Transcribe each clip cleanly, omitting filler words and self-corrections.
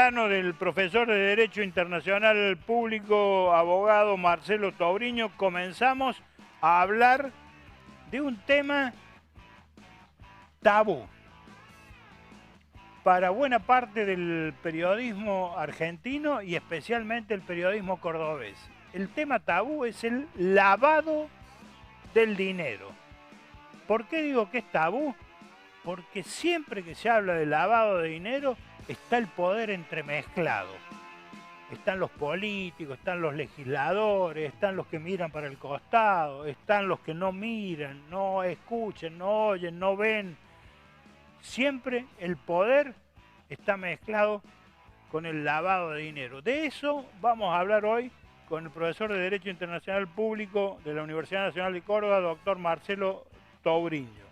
mano del profesor de Derecho Internacional Público, abogado Marcelo Tobriño, comenzamos a hablar de un tema tabú para buena parte del periodismo argentino y especialmente el periodismo cordobés. El tema tabú es el lavado del dinero. ¿Por qué digo que es tabú? Porque siempre que se habla de lavado de dinero está el poder entremezclado. Están los políticos, están los legisladores, están los que miran para el costado, están los que no miran, no escuchan, no oyen, no ven. Siempre el poder está mezclado con el lavado de dinero. De eso vamos a hablar hoy con el profesor de Derecho Internacional Público de la Universidad Nacional de Córdoba, doctor Marcelo Tobriño.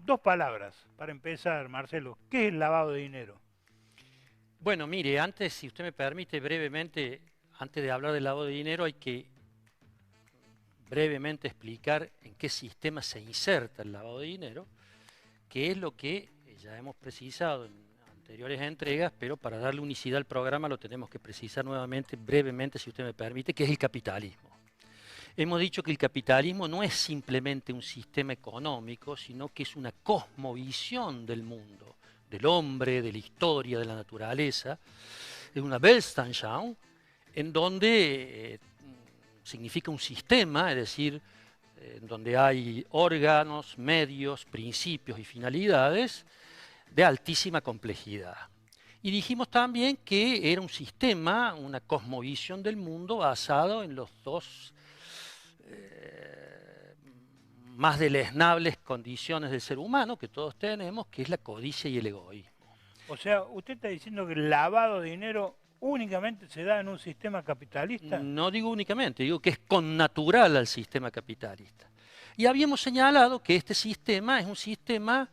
Dos palabras para empezar, Marcelo. ¿Qué es el lavado de dinero? Bueno, mire, antes, si usted me permite brevemente, antes de hablar del lavado de dinero, hay que brevemente explicar en qué sistema se inserta el lavado de dinero, que es lo que ya hemos precisado en anteriores entregas, pero para darle unicidad al programa lo tenemos que precisar nuevamente, brevemente, si usted me permite, que es el capitalismo. Hemos dicho que el capitalismo no es simplemente un sistema económico, sino que es una cosmovisión del mundo, del hombre, de la historia, de la naturaleza. Es una Weltanschauung en donde significa un sistema, es decir, en donde hay órganos, medios, principios y finalidades de altísima complejidad. Y dijimos también que era un sistema, una cosmovisión del mundo basado en los dos más deleznables condiciones del ser humano que todos tenemos, que es la codicia y el egoísmo. O sea, ¿usted está diciendo que el lavado de dinero únicamente se da en un sistema capitalista? No digo únicamente, digo que es connatural al sistema capitalista. Y habíamos señalado que este sistema es un sistema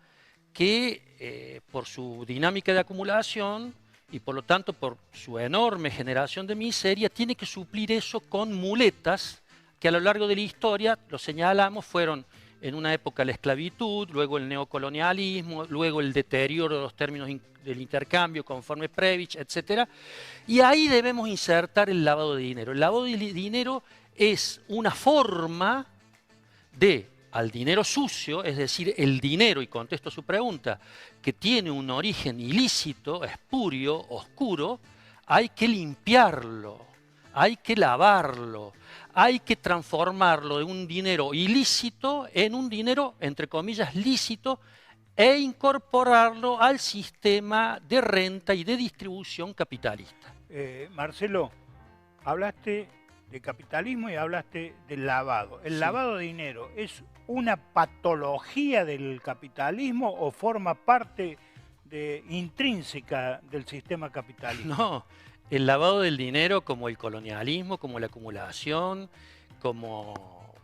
que, por su dinámica de acumulación y por lo tanto por su enorme generación de miseria, tiene que suplir eso con muletas que a lo largo de la historia, lo señalamos, fueron en una época la esclavitud, luego el neocolonialismo, luego el deterioro de los términos del intercambio conforme Prebisch, etc. Y ahí debemos insertar el lavado de dinero. El lavado de dinero es una forma de al dinero sucio, es decir, el dinero, y contesto su pregunta, que tiene un origen ilícito, espurio, oscuro, hay que limpiarlo, hay que lavarlo, hay que transformarlo de un dinero ilícito en un dinero, entre comillas, lícito, e incorporarlo al sistema de renta y de distribución capitalista. Marcelo, hablaste de capitalismo y hablaste del lavado. ¿El lavado de dinero es una patología del capitalismo o forma parte intrínseca del sistema capitalista? No, el lavado del dinero, como el colonialismo, como la acumulación, como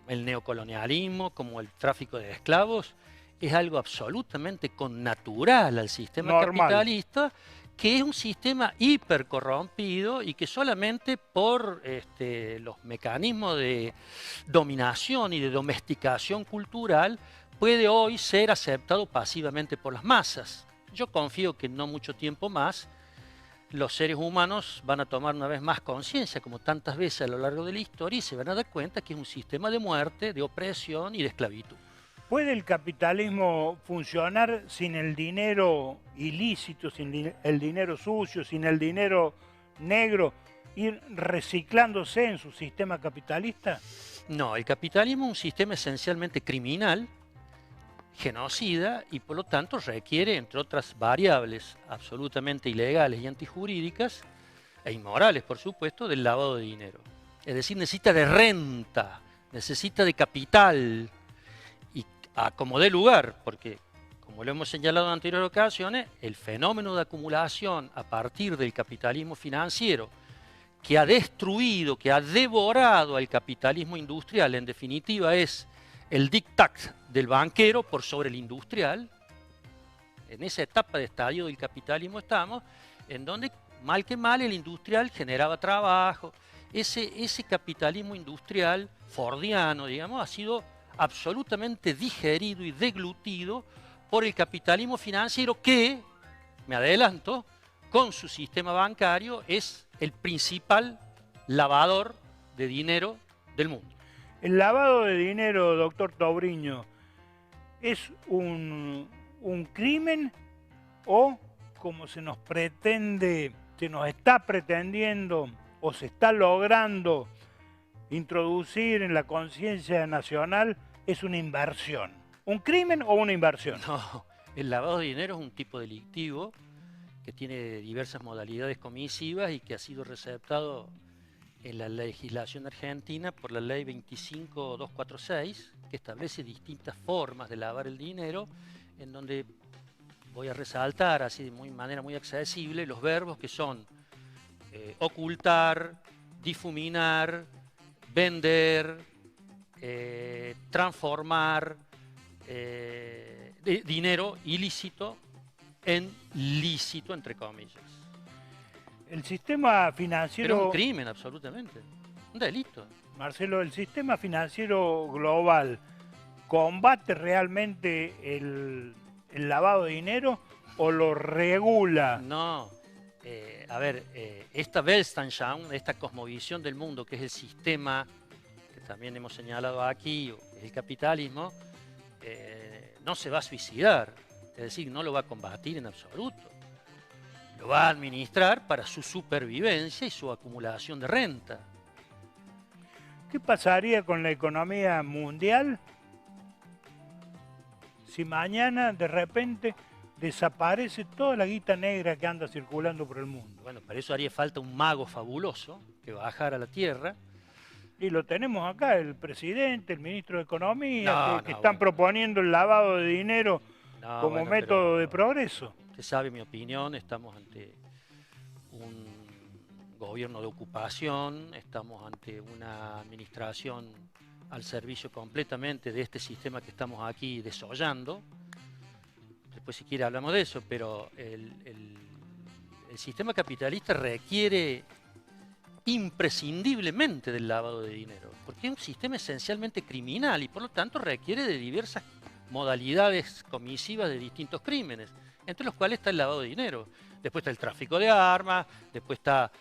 el neocolonialismo, como el tráfico de esclavos, es algo absolutamente connatural al sistema capitalista, que es un sistema hipercorrompido y que solamente por los mecanismos de dominación y de domesticación cultural puede hoy ser aceptado pasivamente por las masas. Yo confío que en no mucho tiempo más los seres humanos van a tomar una vez más conciencia, como tantas veces a lo largo de la historia, y se van a dar cuenta que es un sistema de muerte, de opresión y de esclavitud. ¿Puede el capitalismo funcionar sin el dinero ilícito, sin el dinero sucio, sin el dinero negro, ir reciclándose en su sistema capitalista? No, el capitalismo es un sistema esencialmente criminal, genocida, y por lo tanto requiere, entre otras variables absolutamente ilegales y antijurídicas, e inmorales por supuesto, del lavado de dinero. Es decir, necesita de renta, necesita de capital, y como dé lugar, porque como lo hemos señalado en anteriores ocasiones, el fenómeno de acumulación a partir del capitalismo financiero, que ha destruido, que ha devorado al capitalismo industrial, en definitiva es el diktat del banquero por sobre el industrial. En esa etapa de estadio del capitalismo en donde mal que mal el industrial generaba trabajo. Ese capitalismo industrial fordiano, digamos, ha sido absolutamente digerido y deglutido por el capitalismo financiero que me adelanto, con su sistema bancario es el principal lavador de dinero del mundo. El lavado de dinero, doctor Tobriño, ¿es un crimen o como se nos pretende, se nos está pretendiendo o se está logrando introducir en la conciencia nacional, es una inversión? ¿Un crimen o una inversión? No, el lavado de dinero es un tipo delictivo que tiene diversas modalidades comisivas y que ha sido receptado en la legislación argentina por la ley 25246, que establece distintas formas de lavar el dinero, en donde voy a resaltar así de manera muy accesible los verbos que son ocultar, difuminar, vender, transformar dinero ilícito en lícito, entre comillas. El sistema financiero... Pero es un crimen, absolutamente. Un delito. Marcelo, ¿el sistema financiero global combate realmente el lavado de dinero o lo regula? No. A ver, esta Weltanschauung, esta cosmovisión del mundo, que es el sistema que también hemos señalado aquí, el capitalismo, no se va a suicidar. Es decir, no lo va a combatir en absoluto. Lo va a administrar para su supervivencia y su acumulación de renta. ¿Qué pasaría con la economía mundial si mañana de repente desaparece toda la guita negra que anda circulando por el mundo? Bueno, para eso haría falta un mago fabuloso que bajara a la tierra. Y lo tenemos acá, el presidente, el ministro de Economía, que están bueno, proponiendo el lavado de dinero como método de progreso. Usted sabe mi opinión, estamos ante un gobierno de ocupación, estamos ante una administración al servicio completamente de este sistema que estamos aquí desollando. Después si quiere hablamos de eso, pero el sistema capitalista requiere imprescindiblemente del lavado de dinero, porque es un sistema esencialmente criminal y por lo tanto requiere de diversas modalidades comisivas de distintos crímenes, entre los cuales está el lavado de dinero. Después está el tráfico de armas, después está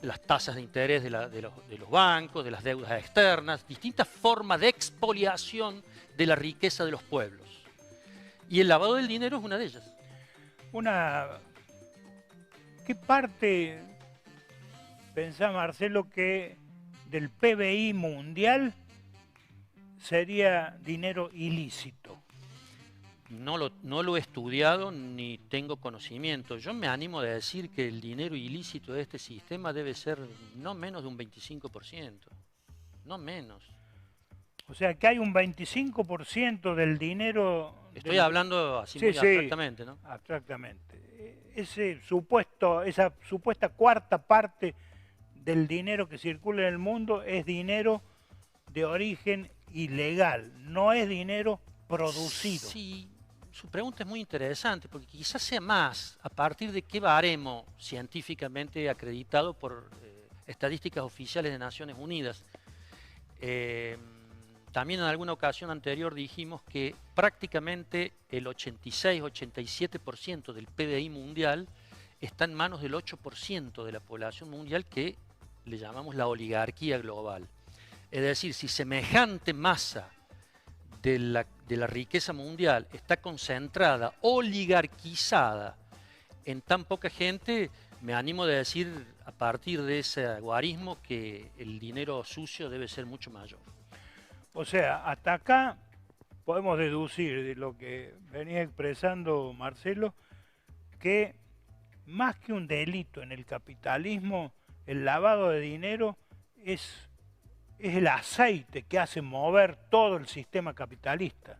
las tasas de interés de los bancos, de las deudas externas, distintas formas de expoliación de la riqueza de los pueblos. Y el lavado del dinero es una de ellas. ¿Qué parte pensá, Marcelo, que del PBI mundial sería dinero ilícito? No lo he estudiado ni tengo conocimiento. Yo me animo a decir que el dinero ilícito de este sistema debe ser no menos de un 25%. No menos. O sea que hay un 25% del dinero... Estoy hablando así muy abstractamente, ¿no? Abstractamente. Esa supuesta cuarta parte del dinero que circula en el mundo es dinero de origen ilegal, no es dinero producido. Sí, su pregunta es muy interesante, porque quizás sea más a partir de qué baremo científicamente acreditado por estadísticas oficiales de Naciones Unidas. También en alguna ocasión anterior dijimos que prácticamente el 86-87% del PBI mundial está en manos del 8% de la población mundial, que le llamamos la oligarquía global. Es decir, si semejante masa de la riqueza mundial está concentrada, oligarquizada en tan poca gente, me animo a decir a partir de ese guarismo que el dinero sucio debe ser mucho mayor. O sea, hasta acá podemos deducir de lo que venía expresando Marcelo, que más que un delito en el capitalismo, el lavado de dinero es el aceite que hace mover todo el sistema capitalista.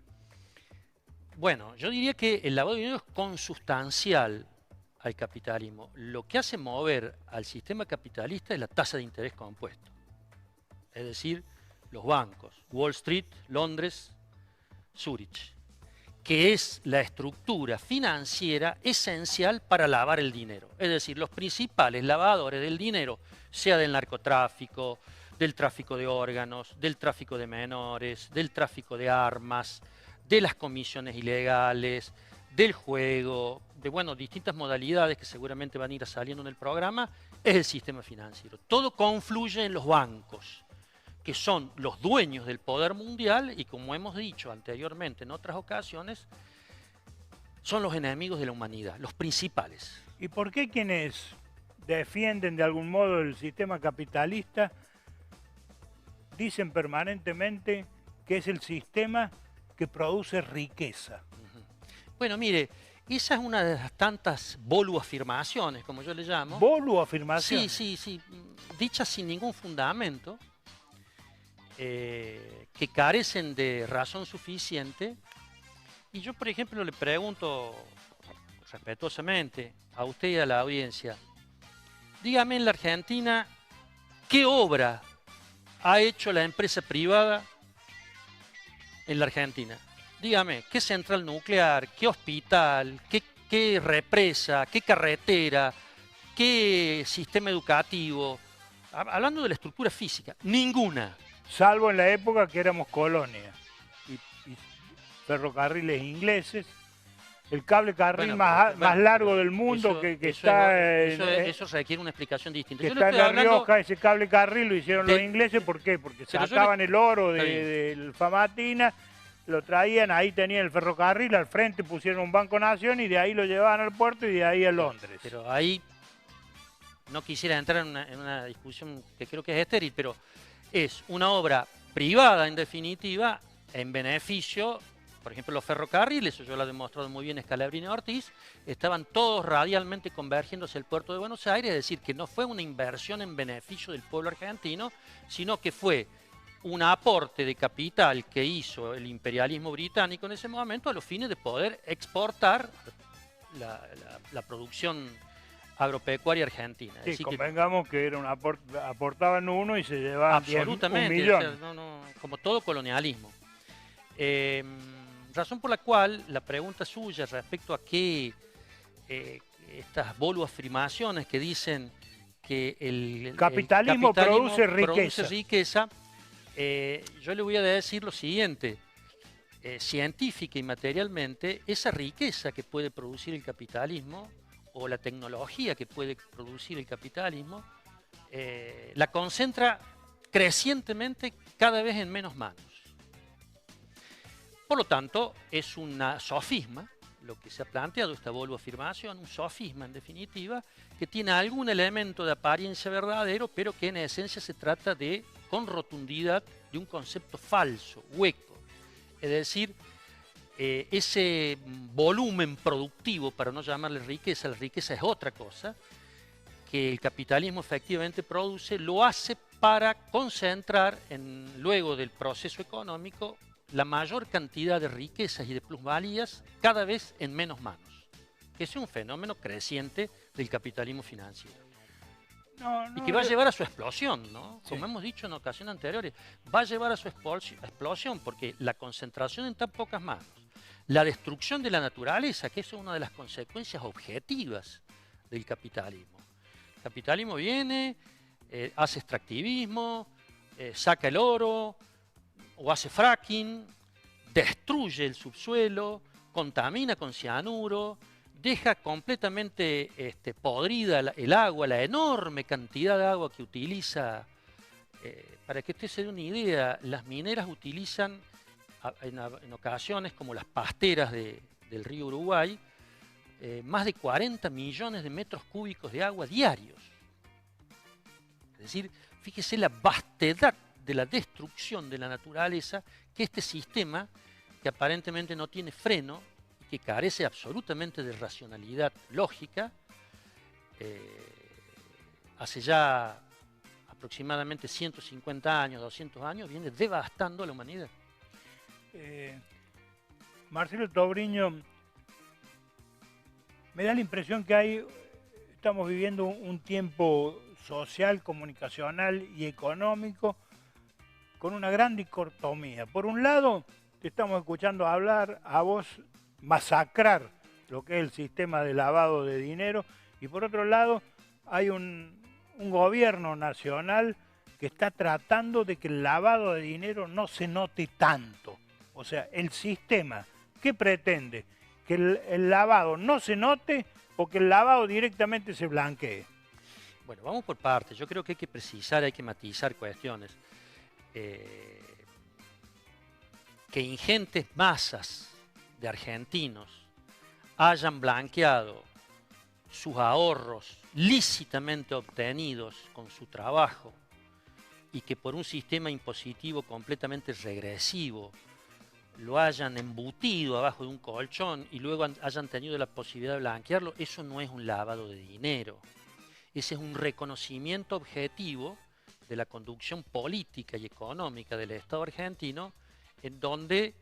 Bueno, yo diría que el lavado de dinero es consustancial al capitalismo. Lo que hace mover al sistema capitalista es la tasa de interés compuesto. Es decir, los bancos, Wall Street, Londres, Zurich, que es la estructura financiera esencial para lavar el dinero. Es decir, los principales lavadores del dinero, sea del narcotráfico, del tráfico de órganos, del tráfico de menores, del tráfico de armas, de las comisiones ilegales, del juego, bueno, distintas modalidades que seguramente van a ir saliendo en el programa, es el sistema financiero. Todo confluye en los bancos, que son los dueños del poder mundial y, como hemos dicho anteriormente en otras ocasiones, son los enemigos de la humanidad, los principales. ¿Y por qué quienes defienden de algún modo el sistema capitalista dicen permanentemente que es el sistema que produce riqueza? Bueno, mire, esa es una de las tantas boluafirmaciones, como yo le llamo. ¿Boluafirmaciones? Sí, dichas sin ningún fundamento, que carecen de razón suficiente. Y yo, por ejemplo, le pregunto respetuosamente a usted y a la audiencia, dígame en la Argentina, ¿qué obra ha hecho la empresa privada en la Argentina? Dígame, ¿qué central nuclear, qué hospital, qué represa, qué carretera, qué sistema educativo? Hablando de la estructura física, ninguna. Salvo en la época que éramos colonia y ferrocarriles ingleses, el cable carril más largo del mundo eso requiere una explicación distinta. Que está en La Rioja, ese cable carril lo hicieron los ingleses, ¿por qué? Porque sacaban el oro del Famatina, lo traían, ahí tenían el ferrocarril, al frente pusieron un Banco Nación y de ahí lo llevaban al puerto y de ahí a Londres. Pero ahí no quisiera entrar en una discusión que creo que es estéril, pero es una obra privada en definitiva, en beneficio, por ejemplo los ferrocarriles, eso yo lo he demostrado muy bien Scalabrini y Ortiz, estaban todos radialmente convergiendo hacia el puerto de Buenos Aires, es decir, que no fue una inversión en beneficio del pueblo argentino, sino que fue un aporte de capital que hizo el imperialismo británico en ese momento a los fines de poder exportar la producción agropecuaria argentina. Sí, así convengamos que era aportaban uno y se llevaban absolutamente, 1 millón. O sea, como todo colonialismo. Razón por la cual la pregunta suya respecto a qué estas boluafirmaciones que dicen que el capitalismo produce riqueza, yo le voy a decir lo siguiente, científica y materialmente, esa riqueza que puede producir el capitalismo o la tecnología que puede producir el capitalismo, la concentra crecientemente cada vez en menos manos. Por lo tanto, es un sofisma lo que se ha planteado, esta boluafirmación, un sofisma en definitiva, que tiene algún elemento de apariencia verdadero, pero que en esencia se trata de, con rotundidad, de un concepto falso, hueco. Es decir, ese volumen productivo, para no llamarle riqueza, la riqueza es otra cosa, que el capitalismo efectivamente produce, lo hace para concentrar, luego del proceso económico, la mayor cantidad de riquezas y de plusvalías cada vez en menos manos. Que es un fenómeno creciente del capitalismo financiero. Y que va a llevar a su explosión, ¿no? Como hemos dicho en ocasiones anteriores, va a llevar a su explosión porque la concentración en tan pocas manos, la destrucción de la naturaleza, que es una de las consecuencias objetivas del capitalismo. El capitalismo viene, hace extractivismo, saca el oro, o hace fracking, destruye el subsuelo, contamina con cianuro, deja completamente podrida el agua, la enorme cantidad de agua que utiliza. Para que usted se dé una idea, las mineras utilizan en ocasiones, como las pasteras del río Uruguay, más de 40 millones de metros cúbicos de agua diarios. Es decir, fíjese la vastedad de la destrucción de la naturaleza que este sistema, que aparentemente no tiene freno y que carece absolutamente de racionalidad lógica, hace ya aproximadamente 150 años, 200 años, viene devastando a la humanidad. Marcelo Tobriño, me da la impresión que estamos viviendo un tiempo social, comunicacional y económico con una gran dicotomía. Por un lado, te estamos escuchando hablar a vos, masacrar lo que es el sistema de lavado de dinero, y por otro lado, hay un gobierno nacional que está tratando de que el lavado de dinero no se note tanto. O sea, el sistema que pretende que el lavado no se note o que el lavado directamente se blanquee? Bueno, vamos por partes. Yo creo que hay que precisar, hay que matizar cuestiones. Que ingentes masas de argentinos hayan blanqueado sus ahorros lícitamente obtenidos con su trabajo y que por un sistema impositivo completamente regresivo lo hayan embutido abajo de un colchón y luego hayan tenido la posibilidad de blanquearlo, eso no es un lavado de dinero. Ese es un reconocimiento objetivo de la conducción política y económica del Estado argentino, en donde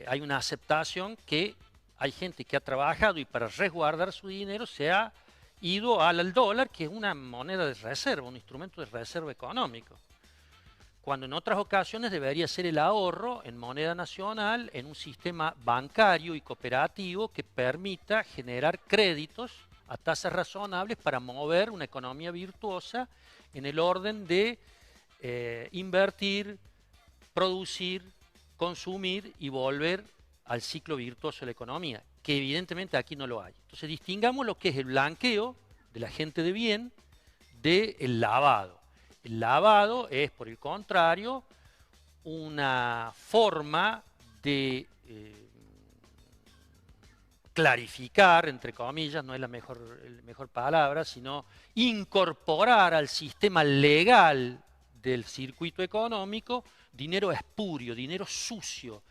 hay una aceptación que hay gente que ha trabajado y para resguardar su dinero se ha ido al dólar, que es una moneda de reserva, un instrumento de reserva económico. Cuando en otras ocasiones debería ser el ahorro en moneda nacional, en un sistema bancario y cooperativo que permita generar créditos a tasas razonables para mover una economía virtuosa en el orden de invertir, producir, consumir y volver al ciclo virtuoso de la economía, que evidentemente aquí no lo hay. Entonces distingamos lo que es el blanqueo de la gente de bien del lavado. El lavado es, por el contrario, una forma de clarificar, entre comillas, no es la mejor palabra, sino incorporar al sistema legal del circuito económico dinero espurio, dinero sucio,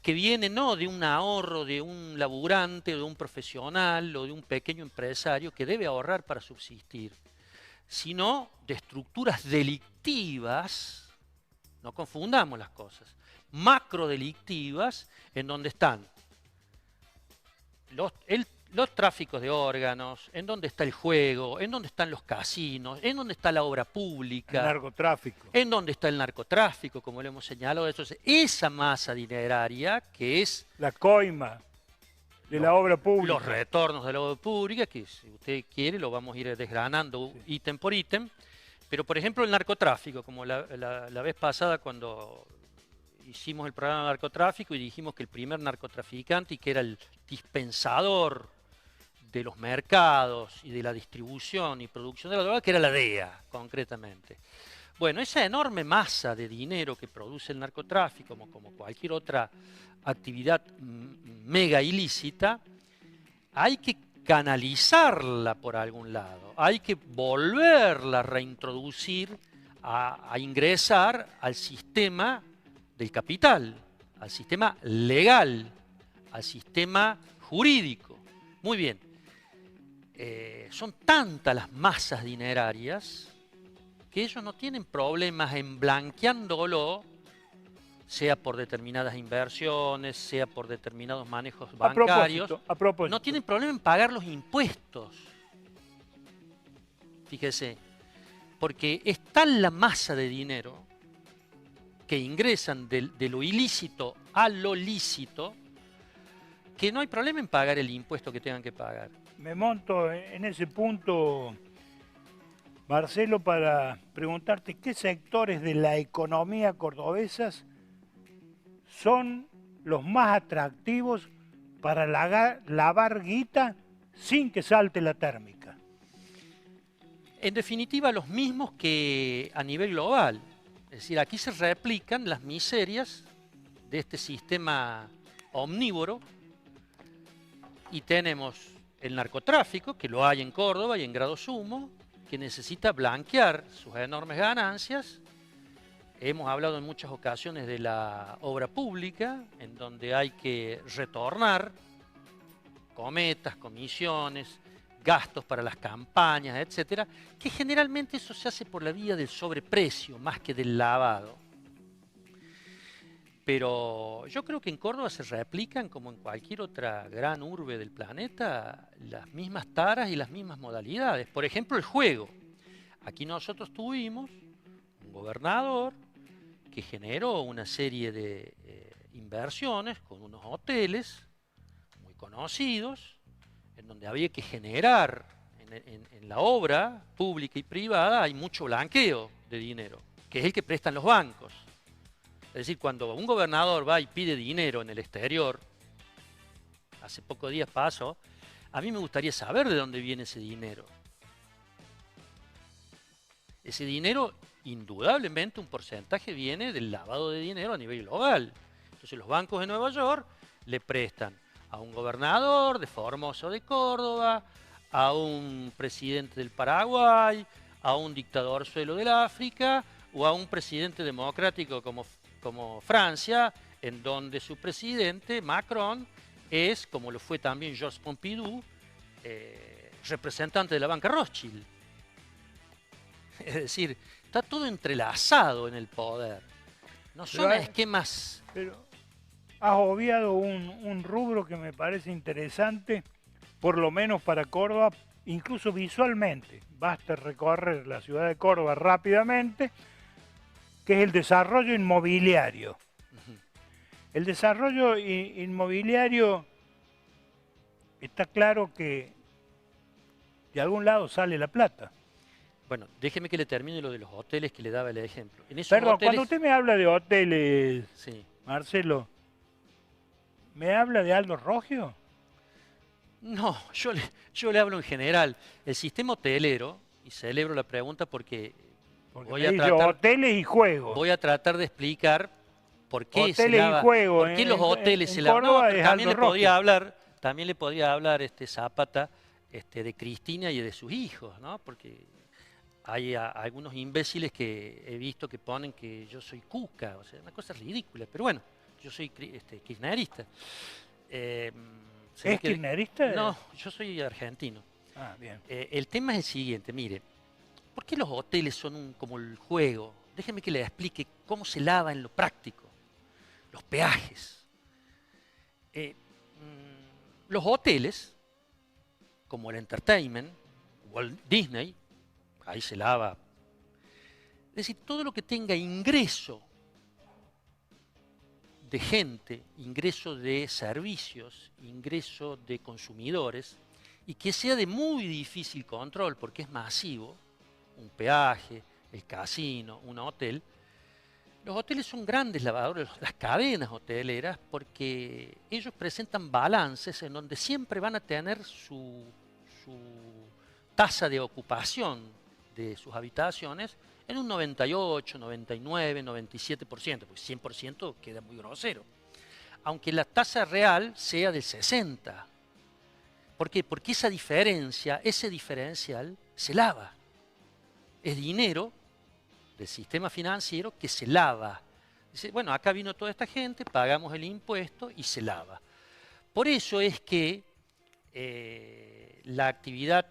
que viene no de un ahorro de un laburante o de un profesional o de un pequeño empresario que debe ahorrar para subsistir, sino de estructuras delictivas, no confundamos las cosas, macrodelictivas, en donde están los tráficos de órganos, en donde está el juego, en donde están los casinos, en donde está la obra pública. El narcotráfico. En donde está el narcotráfico, como lo hemos señalado. Entonces, esa masa dineraria que es la coima de la obra pública. Los retornos de la obra pública, que si usted quiere lo vamos a ir desgranando ítem por ítem. Pero, por ejemplo, el narcotráfico, como la vez pasada cuando hicimos el programa de narcotráfico y dijimos que el primer narcotraficante y que era el dispensador de los mercados y de la distribución y producción de la droga, que era la DEA, concretamente. Bueno, esa enorme masa de dinero que produce el narcotráfico, como cualquier otra actividad mega ilícita, hay que canalizarla por algún lado, hay que volverla a reintroducir, a ingresar al sistema del capital, al sistema legal, al sistema jurídico. Muy bien. Son tantas las masas dinerarias que ellos no tienen problemas en blanqueándolo, sea por determinadas inversiones, sea por determinados manejos bancarios. A propósito. No tienen problema en pagar los impuestos. Fíjese, porque es tal la masa de dinero que ingresan de lo ilícito a lo lícito que no hay problema en pagar el impuesto que tengan que pagar. Me monto en ese punto, Marcelo, para preguntarte qué sectores de la economía cordobesas son los más atractivos para lavar guita sin que salte la térmica. En definitiva, los mismos que a nivel global. Es decir, aquí se replican las miserias de este sistema omnívoro y tenemos el narcotráfico, que lo hay en Córdoba y en grado sumo, que necesita blanquear sus enormes ganancias. Hemos hablado en muchas ocasiones de la obra pública, en donde hay que retornar cometas, comisiones, gastos para las campañas, etcétera, que generalmente eso se hace por la vía del sobreprecio más que del lavado. Pero yo creo que en Córdoba se replican, como en cualquier otra gran urbe del planeta, las mismas taras y las mismas modalidades. Por ejemplo, el juego. Aquí nosotros tuvimos un gobernador que generó una serie de inversiones con unos hoteles muy conocidos, en donde había que generar, en la obra pública y privada, hay mucho blanqueo de dinero, que es el que prestan los bancos. Es decir, cuando un gobernador va y pide dinero en el exterior, hace pocos días pasó, a mí me gustaría saber de dónde viene ese dinero. Ese dinero, indudablemente, un porcentaje viene del lavado de dinero a nivel global. Entonces los bancos de Nueva York le prestan a un gobernador de Formosa o de Córdoba, a un presidente del Paraguay, a un dictador suelo del África o a un presidente democrático como Francia, en donde su presidente, Macron, es, como lo fue también Georges Pompidou, representante de la banca Rothschild. Es decir, está todo entrelazado en el poder. No son esquemas... Pero has obviado un rubro que me parece interesante, por lo menos para Córdoba, incluso visualmente. Basta recorrer la ciudad de Córdoba rápidamente, que es el desarrollo inmobiliario. El desarrollo inmobiliario, está claro que de algún lado sale la plata. Bueno, déjeme que le termine lo de los hoteles que le daba el ejemplo. Perdón, cuando usted me habla de hoteles, sí. Marcelo, ¿me habla de Aldo Roggio? No, yo le hablo en general. El sistema hotelero, y celebro la pregunta porque voy a tratar, hoteles y juegos. Voy a tratar de explicar por qué hoteles se lava, y juegos, por qué los hoteles se lavan. No, también le podría hablar Zapata de Cristina y de sus hijos, ¿no? Porque hay algunos imbéciles que he visto que ponen que yo soy cuca, o sea, una cosa ridícula, pero bueno, yo soy kirchnerista. ¿Es kirchnerista? No, yo soy argentino. Ah, bien. El tema es el siguiente, mire, ¿por qué los hoteles son como el juego? Déjeme que le explique cómo se lava en lo práctico. Los peajes. Los hoteles, como el entertainment, Walt Disney, ahí se lava. Es decir, todo lo que tenga ingreso de gente, ingreso de servicios, ingreso de consumidores, y que sea de muy difícil control porque es masivo, un peaje, el casino, un hotel. Los hoteles son grandes lavadores, las cadenas hoteleras, porque ellos presentan balances en donde siempre van a tener su tasa de ocupación de sus habitaciones en un 98, 99, 97%, porque 100% queda muy grosero. Aunque la tasa real sea del 60%. ¿Por qué? Porque esa diferencia, ese diferencial se lava. Es dinero del sistema financiero que se lava. Dice, bueno, acá vino toda esta gente, pagamos el impuesto y se lava. Por eso es que la actividad,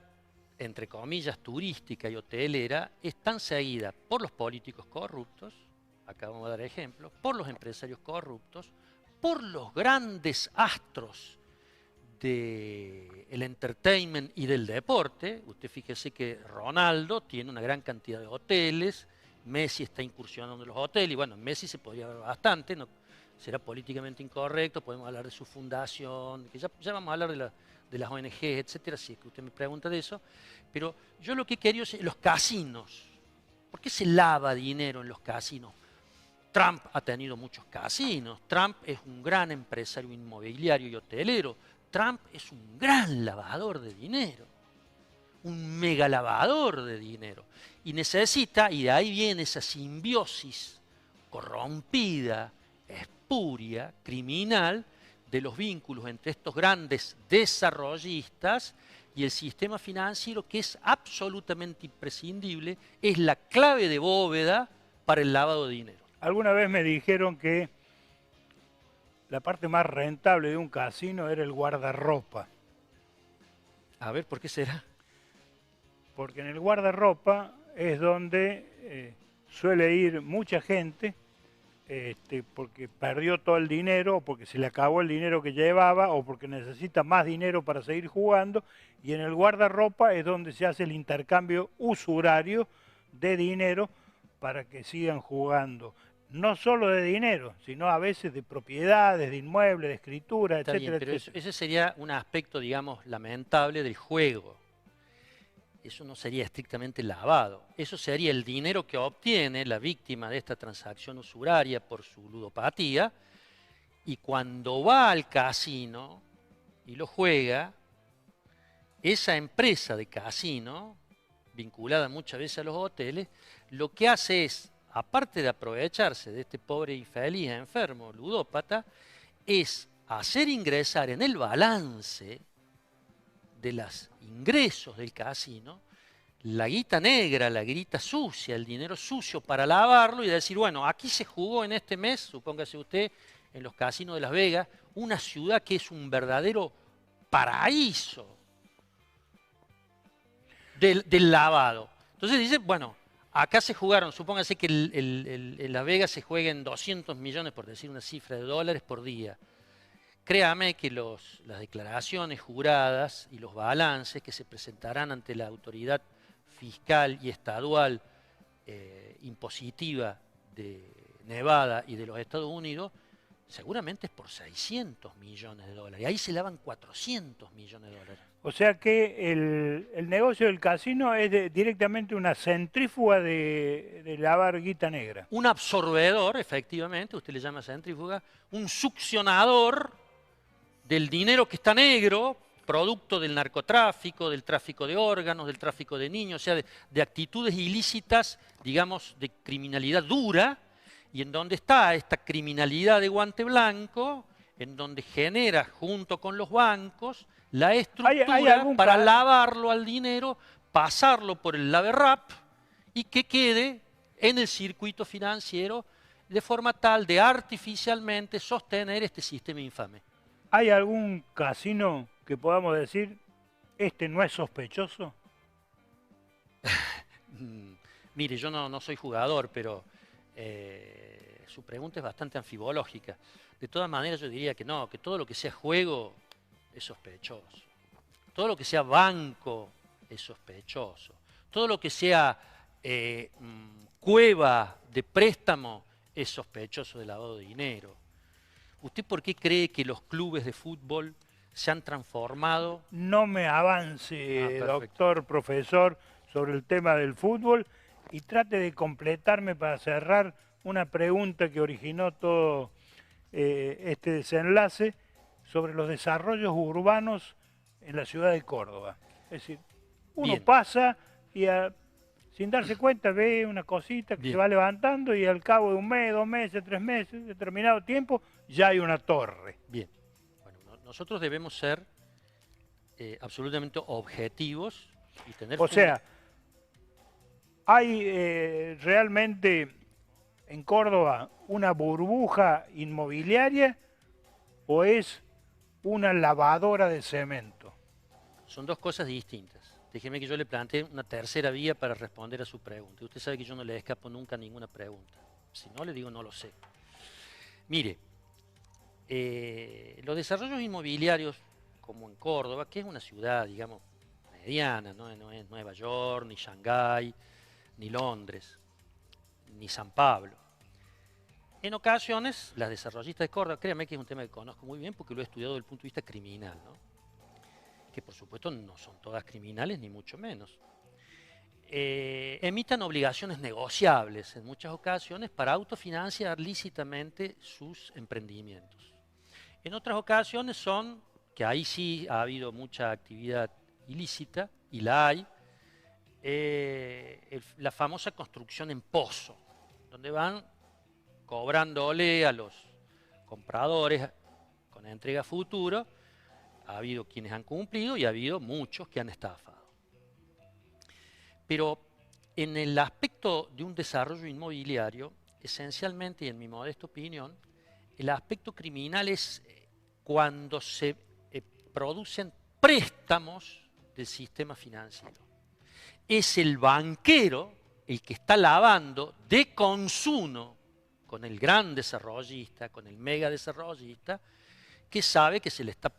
entre comillas, turística y hotelera es tan seguida por los políticos corruptos, acá vamos a dar ejemplos, por los empresarios corruptos, por los grandes astros del entertainment y del deporte. Usted fíjese que Ronaldo tiene una gran cantidad de hoteles, Messi está incursionando en los hoteles, y bueno, Messi se podría ver bastante, no será políticamente incorrecto, podemos hablar de su fundación, que ya vamos a hablar de las ONG, etcétera, si es que usted me pregunta de eso, pero yo lo que quería es los casinos. ¿Por qué se lava dinero en los casinos? Trump ha tenido muchos casinos, Trump es un gran empresario inmobiliario y hotelero, Trump es un gran lavador de dinero, un mega lavador de dinero, y necesita, y de ahí viene esa simbiosis corrompida, espuria, criminal, de los vínculos entre estos grandes desarrollistas y el sistema financiero, que es absolutamente imprescindible, es la clave de bóveda para el lavado de dinero. Alguna vez me dijeron que la parte más rentable de un casino era el guardarropa. A ver, ¿por qué será? Porque en el guardarropa es donde suele ir mucha gente, porque perdió todo el dinero, o porque se le acabó el dinero que llevaba, o porque necesita más dinero para seguir jugando, y en el guardarropa es donde se hace el intercambio usurario de dinero para que sigan jugando. No solo de dinero, sino a veces de propiedades, de inmuebles, de escritura, Está etcétera, bien, pero etcétera. ese sería un aspecto, digamos, lamentable del juego. Eso no sería estrictamente lavado. Eso sería el dinero que obtiene la víctima de esta transacción usuraria por su ludopatía, y cuando va al casino y lo juega, esa empresa de casino, vinculada muchas veces a los hoteles, lo que hace es, aparte de aprovecharse de este pobre infeliz enfermo, ludópata, es hacer ingresar en el balance de los ingresos del casino la guita negra, la guita sucia, el dinero sucio para lavarlo y decir, bueno, aquí se jugó en este mes, supóngase usted, en los casinos de Las Vegas, una ciudad que es un verdadero paraíso del lavado. Entonces dice, bueno, acá se jugaron, supóngase que en Las Vegas se jueguen 200 millones, por decir una cifra de dólares por día. Créame que las declaraciones juradas y los balances que se presentarán ante la autoridad fiscal y estadual impositiva de Nevada y de los Estados Unidos, seguramente es por 600 millones de dólares. Y ahí se lavan 400 millones de dólares. O sea que el negocio del casino es directamente una centrífuga de lavar guita negra. Un absorbedor, efectivamente, usted le llama centrífuga, un succionador del dinero que está negro, producto del narcotráfico, del tráfico de órganos, del tráfico de niños, o sea, de actitudes ilícitas, digamos, de criminalidad dura, y en donde está esta criminalidad de guante blanco, en donde genera, junto con los bancos, la estructura para lavarlo al dinero, pasarlo por el lave-rap y que quede en el circuito financiero de forma tal de artificialmente sostener este sistema infame. ¿Hay algún casino que podamos decir, este no es sospechoso? Mire, yo no soy jugador, pero su pregunta es bastante anfibológica. De todas maneras yo diría que no, que todo lo que sea juego es sospechoso. Todo lo que sea banco es sospechoso. Todo lo que sea cueva de préstamo es sospechoso de lavado de dinero. ¿Usted por qué cree que los clubes de fútbol se han transformado? No me avance, doctor, profesor, sobre el tema del fútbol y trate de completarme para cerrar una pregunta que originó todo este desenlace sobre los desarrollos urbanos en la ciudad de Córdoba. Es decir, uno pasa y sin darse cuenta ve una cosita que se va levantando y al cabo de un mes, 2 meses, 3 meses, determinado tiempo, ya hay una torre. Bien. Bueno, nosotros debemos ser absolutamente objetivos y tener... O sea, ¿hay realmente en Córdoba una burbuja inmobiliaria o es una lavadora de cemento? Son dos cosas distintas. Déjeme que yo le plantee una tercera vía para responder a su pregunta. Usted sabe que yo no le escapo nunca a ninguna pregunta. Si no, le digo no lo sé. Mire, los desarrollos inmobiliarios, como en Córdoba, que es una ciudad, digamos, mediana, no es Nueva York, ni Shanghái, ni Londres, ni San Pablo. En ocasiones, las desarrollistas de Córdoba, créanme que es un tema que conozco muy bien porque lo he estudiado desde el punto de vista criminal, ¿no? Que por supuesto no son todas criminales, ni mucho menos. Emitan obligaciones negociables en muchas ocasiones para autofinanciar lícitamente sus emprendimientos. En otras ocasiones son, que ahí sí ha habido mucha actividad ilícita, y la hay, la famosa construcción en pozo, donde van cobrándole a los compradores con entrega futuro. Ha habido quienes han cumplido y ha habido muchos que han estafado. Pero en el aspecto de un desarrollo inmobiliario, esencialmente, y en mi modesta opinión, el aspecto criminal es cuando se producen préstamos del sistema financiero. Es el banquero el que está lavando de consumo con el gran desarrollista, con el mega desarrollista, que sabe que se le está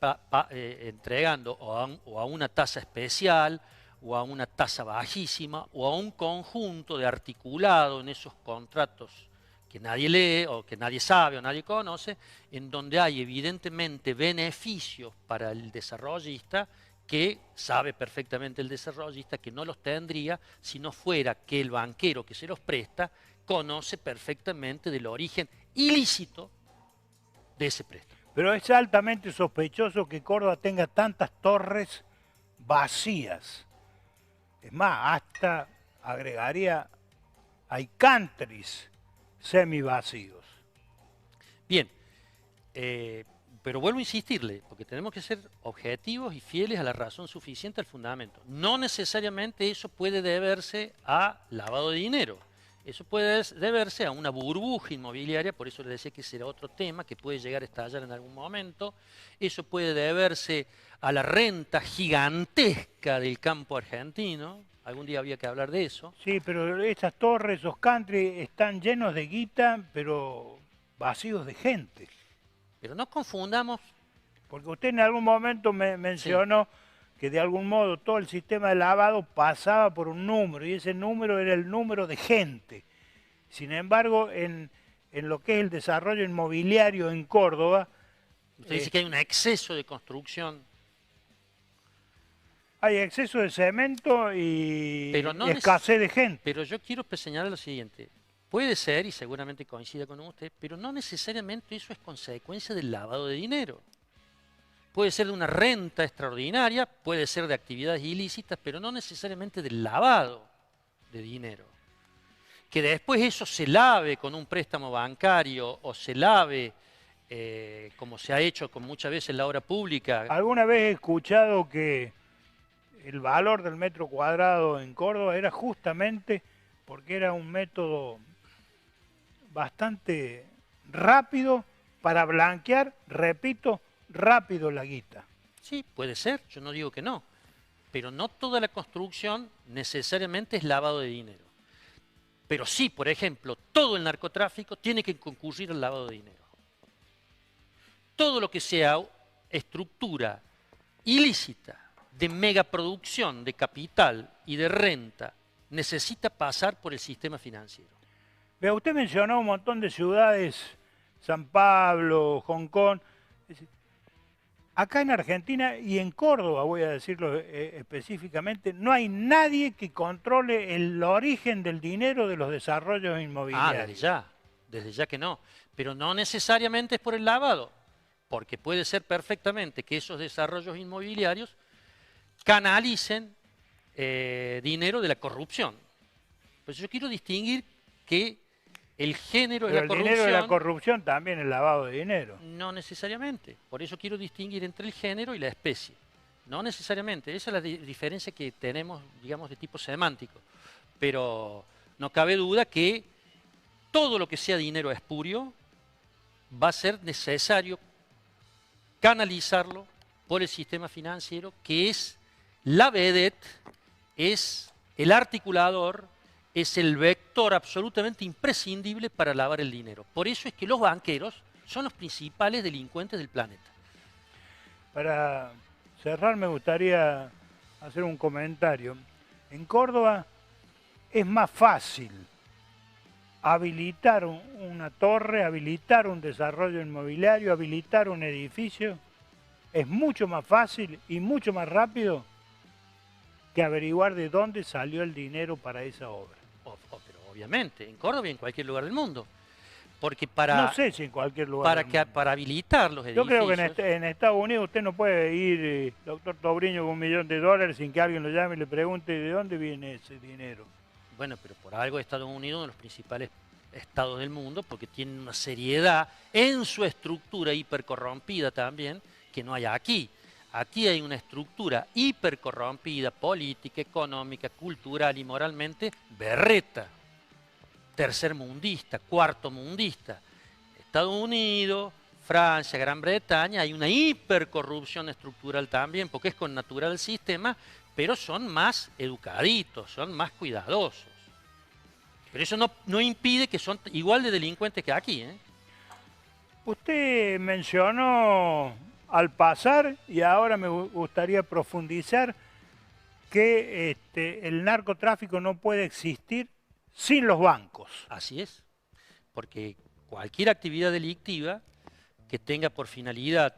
entregando o a una tasa especial, o a una tasa bajísima, o a un conjunto de articulado en esos contratos que nadie lee, o que nadie sabe, o nadie conoce, en donde hay evidentemente beneficios para el desarrollista, que sabe perfectamente el desarrollista que no los tendría si no fuera que el banquero que se los presta conoce perfectamente del origen ilícito de ese préstamo. Pero es altamente sospechoso que Córdoba tenga tantas torres vacías. Es más, hasta agregaría, hay countries semivacíos. Bien, pero vuelvo a insistirle, porque tenemos que ser objetivos y fieles a la razón suficiente, al fundamento. No necesariamente eso puede deberse a lavado de dinero. Eso puede deberse a una burbuja inmobiliaria, por eso le decía que será otro tema que puede llegar a estallar en algún momento. Eso puede deberse a la renta gigantesca del campo argentino. Algún día había que hablar de eso. Sí, pero esas torres, esos country, están llenos de guita, pero vacíos de gente. Pero no confundamos. Porque usted en algún momento me mencionó que de algún modo todo el sistema de lavado pasaba por un número, y ese número era el número de gente. Sin embargo, en lo que es el desarrollo inmobiliario en Córdoba, Usted dice que hay un exceso de construcción. hay exceso de cemento y Pero no escasez de gente. Pero yo quiero señalar lo siguiente. Puede ser, y seguramente coincida con usted, pero no necesariamente eso es consecuencia del lavado de dinero. Puede ser de una renta extraordinaria, puede ser de actividades ilícitas, pero no necesariamente del lavado de dinero. Que después eso se lave con un préstamo bancario o se lave, como se ha hecho con muchas veces en la obra pública. Alguna vez he escuchado que el valor del metro cuadrado en Córdoba era justamente porque era un método bastante rápido para blanquear, repito, rápido la guita. Sí, puede ser, yo no digo que no, pero no toda la construcción necesariamente es lavado de dinero. Pero sí, por ejemplo, todo el narcotráfico tiene que concurrir al lavado de dinero. Todo lo que sea estructura ilícita de megaproducción de capital y de renta necesita pasar por el sistema financiero. Vea, usted mencionó un montón de ciudades, San Pablo, Hong Kong. Acá en Argentina y en Córdoba, voy a decirlo específicamente, no hay nadie que controle el origen del dinero de los desarrollos inmobiliarios. Desde ya que no. Pero no necesariamente es por el lavado, porque puede ser perfectamente que esos desarrollos inmobiliarios canalicen dinero de la corrupción. Pues yo quiero distinguir que el género de la corrupción... El dinero de la corrupción también es lavado de dinero. No necesariamente. Por eso quiero distinguir entre el género y la especie. No necesariamente. Esa es la diferencia que tenemos, digamos, de tipo semántico. Pero no cabe duda que todo lo que sea dinero espurio va a ser necesario canalizarlo por el sistema financiero, que es la vedette, es el articulador, es el vector absolutamente imprescindible para lavar el dinero. Por eso es que los banqueros son los principales delincuentes del planeta. Para cerrar me gustaría hacer un comentario. En Córdoba es más fácil habilitar una torre, habilitar un desarrollo inmobiliario, habilitar un edificio. Es mucho más fácil y mucho más rápido que averiguar de dónde salió el dinero para esa obra. Pero obviamente, en Córdoba y en cualquier lugar del mundo. Porque para, no sé si en cualquier lugar para habilitar los edificios... Yo creo que en Estados Unidos usted no puede ir, doctor Tobriño, con $1.000.000 sin que alguien lo llame y le pregunte de dónde viene ese dinero. Bueno, pero por algo Estados Unidos es uno de los principales estados del mundo, porque tienen una seriedad en su estructura hipercorrompida también, que no hay aquí. Aquí hay una estructura hipercorrompida, política, económica, cultural y moralmente berreta, tercermundista, cuartomundista. Estados Unidos, Francia, Gran Bretaña, hay una hipercorrupción estructural también, porque es connatural el sistema, pero son más educaditos, son más cuidadosos. Pero eso no impide que son igual de delincuentes que aquí, ¿eh? Usted mencionó al pasar, y ahora me gustaría profundizar, que el narcotráfico no puede existir sin los bancos. Así es, porque cualquier actividad delictiva que tenga por finalidad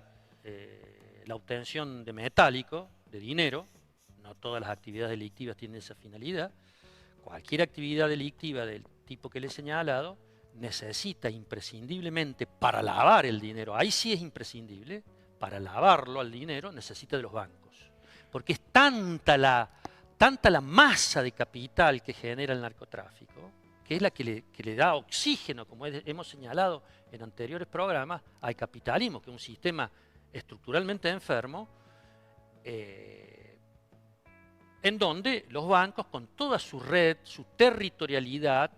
la obtención de metálico, de dinero, no todas las actividades delictivas tienen esa finalidad, cualquier actividad delictiva del tipo que le he señalado necesita imprescindiblemente para lavar el dinero, ahí sí es imprescindible, para lavarlo al dinero necesita de los bancos. Porque es tanta la masa de capital que genera el narcotráfico, que es la que le da oxígeno, como hemos señalado en anteriores programas, al capitalismo, que es un sistema estructuralmente enfermo, en donde los bancos, con toda su red, su territorialidad,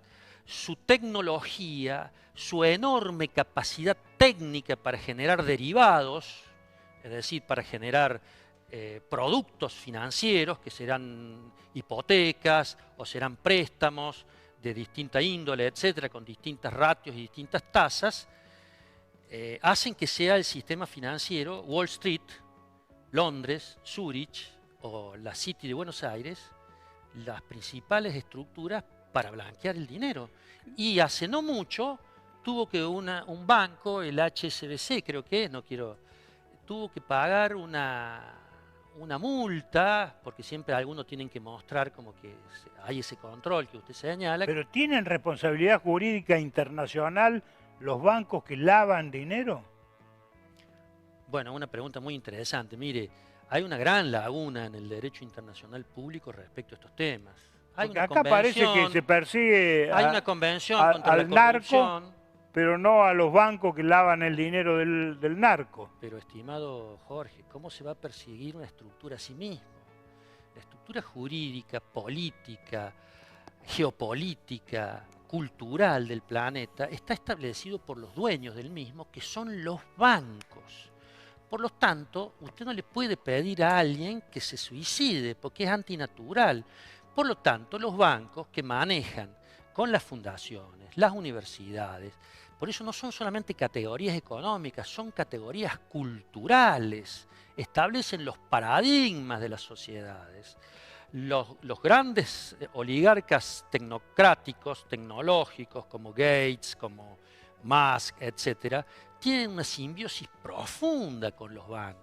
su tecnología, su enorme capacidad técnica para generar derivados, es decir, para generar productos financieros que serán hipotecas o serán préstamos de distinta índole, etcétera, con distintas ratios y distintas tasas, hacen que sea el sistema financiero Wall Street, Londres, Zúrich o la City de Buenos Aires las principales estructuras para blanquear el dinero. Y hace no mucho tuvo que un banco, el HSBC creo que es, tuvo que pagar una multa, porque siempre algunos tienen que mostrar como que hay ese control que usted señala. ¿Pero tienen responsabilidad jurídica internacional los bancos que lavan dinero? Bueno, una pregunta muy interesante. Mire, hay una gran laguna en el derecho internacional público respecto a estos temas. Porque acá parece que se persigue hay una convención contra la corrupción, narco, pero no a los bancos que lavan el dinero del narco. Pero, estimado Jorge, ¿cómo se va a perseguir una estructura a sí misma? La estructura jurídica, política, geopolítica, cultural del planeta está establecido por los dueños del mismo, que son los bancos. Por lo tanto, usted no le puede pedir a alguien que se suicide, porque es antinatural. Por lo tanto, los bancos que manejan con las fundaciones, las universidades, por eso no son solamente categorías económicas, son categorías culturales, establecen los paradigmas de las sociedades. Los grandes oligarcas tecnocráticos, tecnológicos, como Gates, como Musk, etcétera, tienen una simbiosis profunda con los bancos,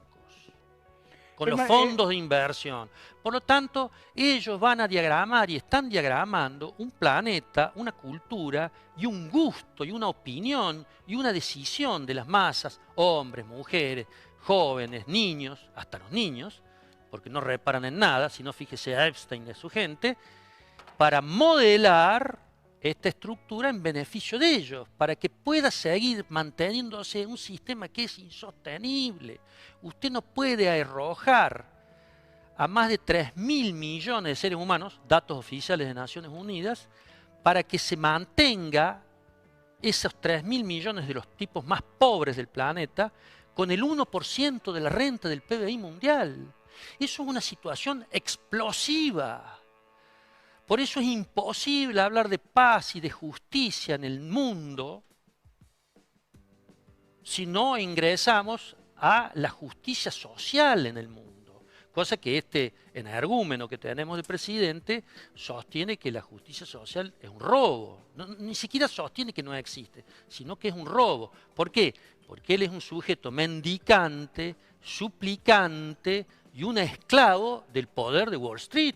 con los fondos de inversión. Por lo tanto, ellos van a diagramar y están diagramando un planeta, una cultura y un gusto y una opinión y una decisión de las masas, hombres, mujeres, jóvenes, niños, hasta los niños, porque no reparan en nada, sino fíjese a Epstein y a su gente, para modelar esta estructura en beneficio de ellos, para que pueda seguir manteniéndose un sistema que es insostenible. Usted no puede arrojar a más de 3.000 millones de seres humanos, datos oficiales de Naciones Unidas, para que se mantenga esos 3.000 millones de los tipos más pobres del planeta con el 1% de la renta del PBI mundial. Eso es una situación explosiva. Por eso es imposible hablar de paz y de justicia en el mundo si no ingresamos a la justicia social en el mundo. Cosa que este energúmeno que tenemos de presidente sostiene que la justicia social es un robo. No, ni siquiera sostiene que no existe, sino que es un robo. ¿Por qué? Porque él es un sujeto mendicante, suplicante y un esclavo del poder de Wall Street,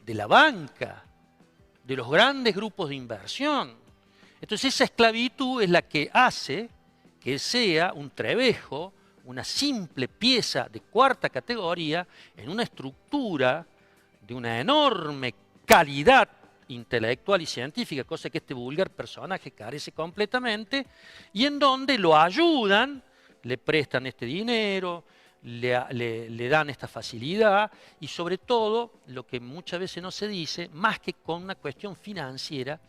de la banca, de los grandes grupos de inversión. Entonces esa esclavitud es la que hace que sea un trebejo, una simple pieza de cuarta categoría en una estructura de una enorme calidad intelectual y científica, cosa que este vulgar personaje carece completamente, y en donde lo ayudan, le prestan este dinero, le dan esta facilidad y sobre todo, lo que muchas veces no se dice, más que con una cuestión financiera,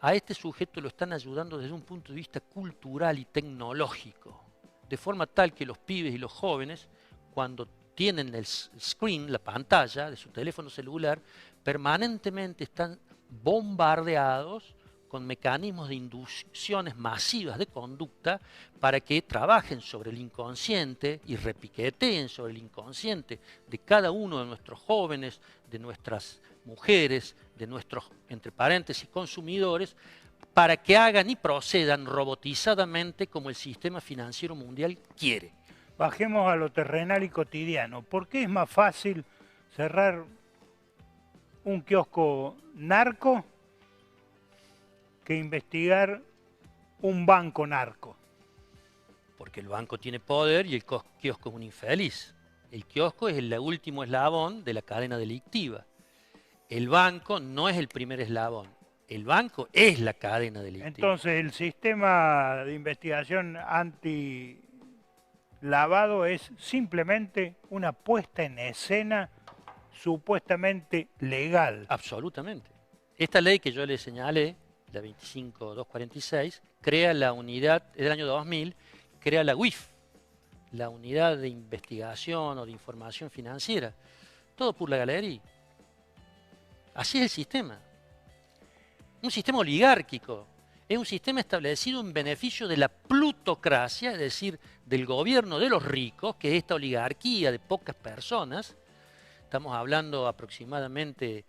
a este sujeto lo están ayudando desde un punto de vista cultural y tecnológico, de forma tal que los pibes y los jóvenes, cuando tienen el screen, la pantalla de su teléfono celular, permanentemente están bombardeados con mecanismos de inducciones masivas de conducta para que trabajen sobre el inconsciente y repiqueteen sobre el inconsciente de cada uno de nuestros jóvenes, de nuestras mujeres, de nuestros, entre paréntesis, consumidores, para que hagan y procedan robotizadamente como el sistema financiero mundial quiere. Bajemos a lo terrenal y cotidiano. ¿Por qué es más fácil cerrar un kiosco narco que investigar un banco narco? Porque el banco tiene poder y el kiosco es un infeliz. El kiosco es el último eslabón de la cadena delictiva. El banco no es el primer eslabón. El banco es la cadena delictiva. Entonces, el sistema de investigación anti-lavado es simplemente una puesta en escena supuestamente legal. Absolutamente. Esta ley que yo le señalé, la 25246, crea la unidad, es del año 2000, crea la UIF, la unidad de investigación o de información financiera. Todo por la galería. Así es el sistema. Un sistema oligárquico. Es un sistema establecido en beneficio de la plutocracia, es decir, del gobierno de los ricos, que es esta oligarquía de pocas personas. Estamos hablando aproximadamente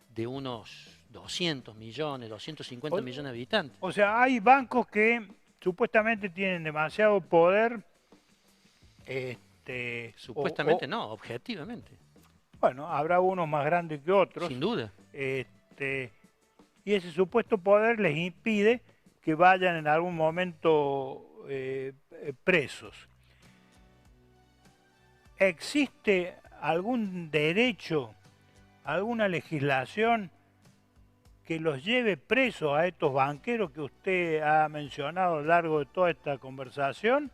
de unos 200 millones, 250 millones de habitantes. O sea, hay bancos que supuestamente tienen demasiado poder. Supuestamente no, objetivamente. Bueno, habrá unos más grandes que otros. Sin duda. Y ese supuesto poder les impide que vayan en algún momento presos. ¿Existe algún derecho, alguna legislación que los lleve presos a estos banqueros que usted ha mencionado a lo largo de toda esta conversación?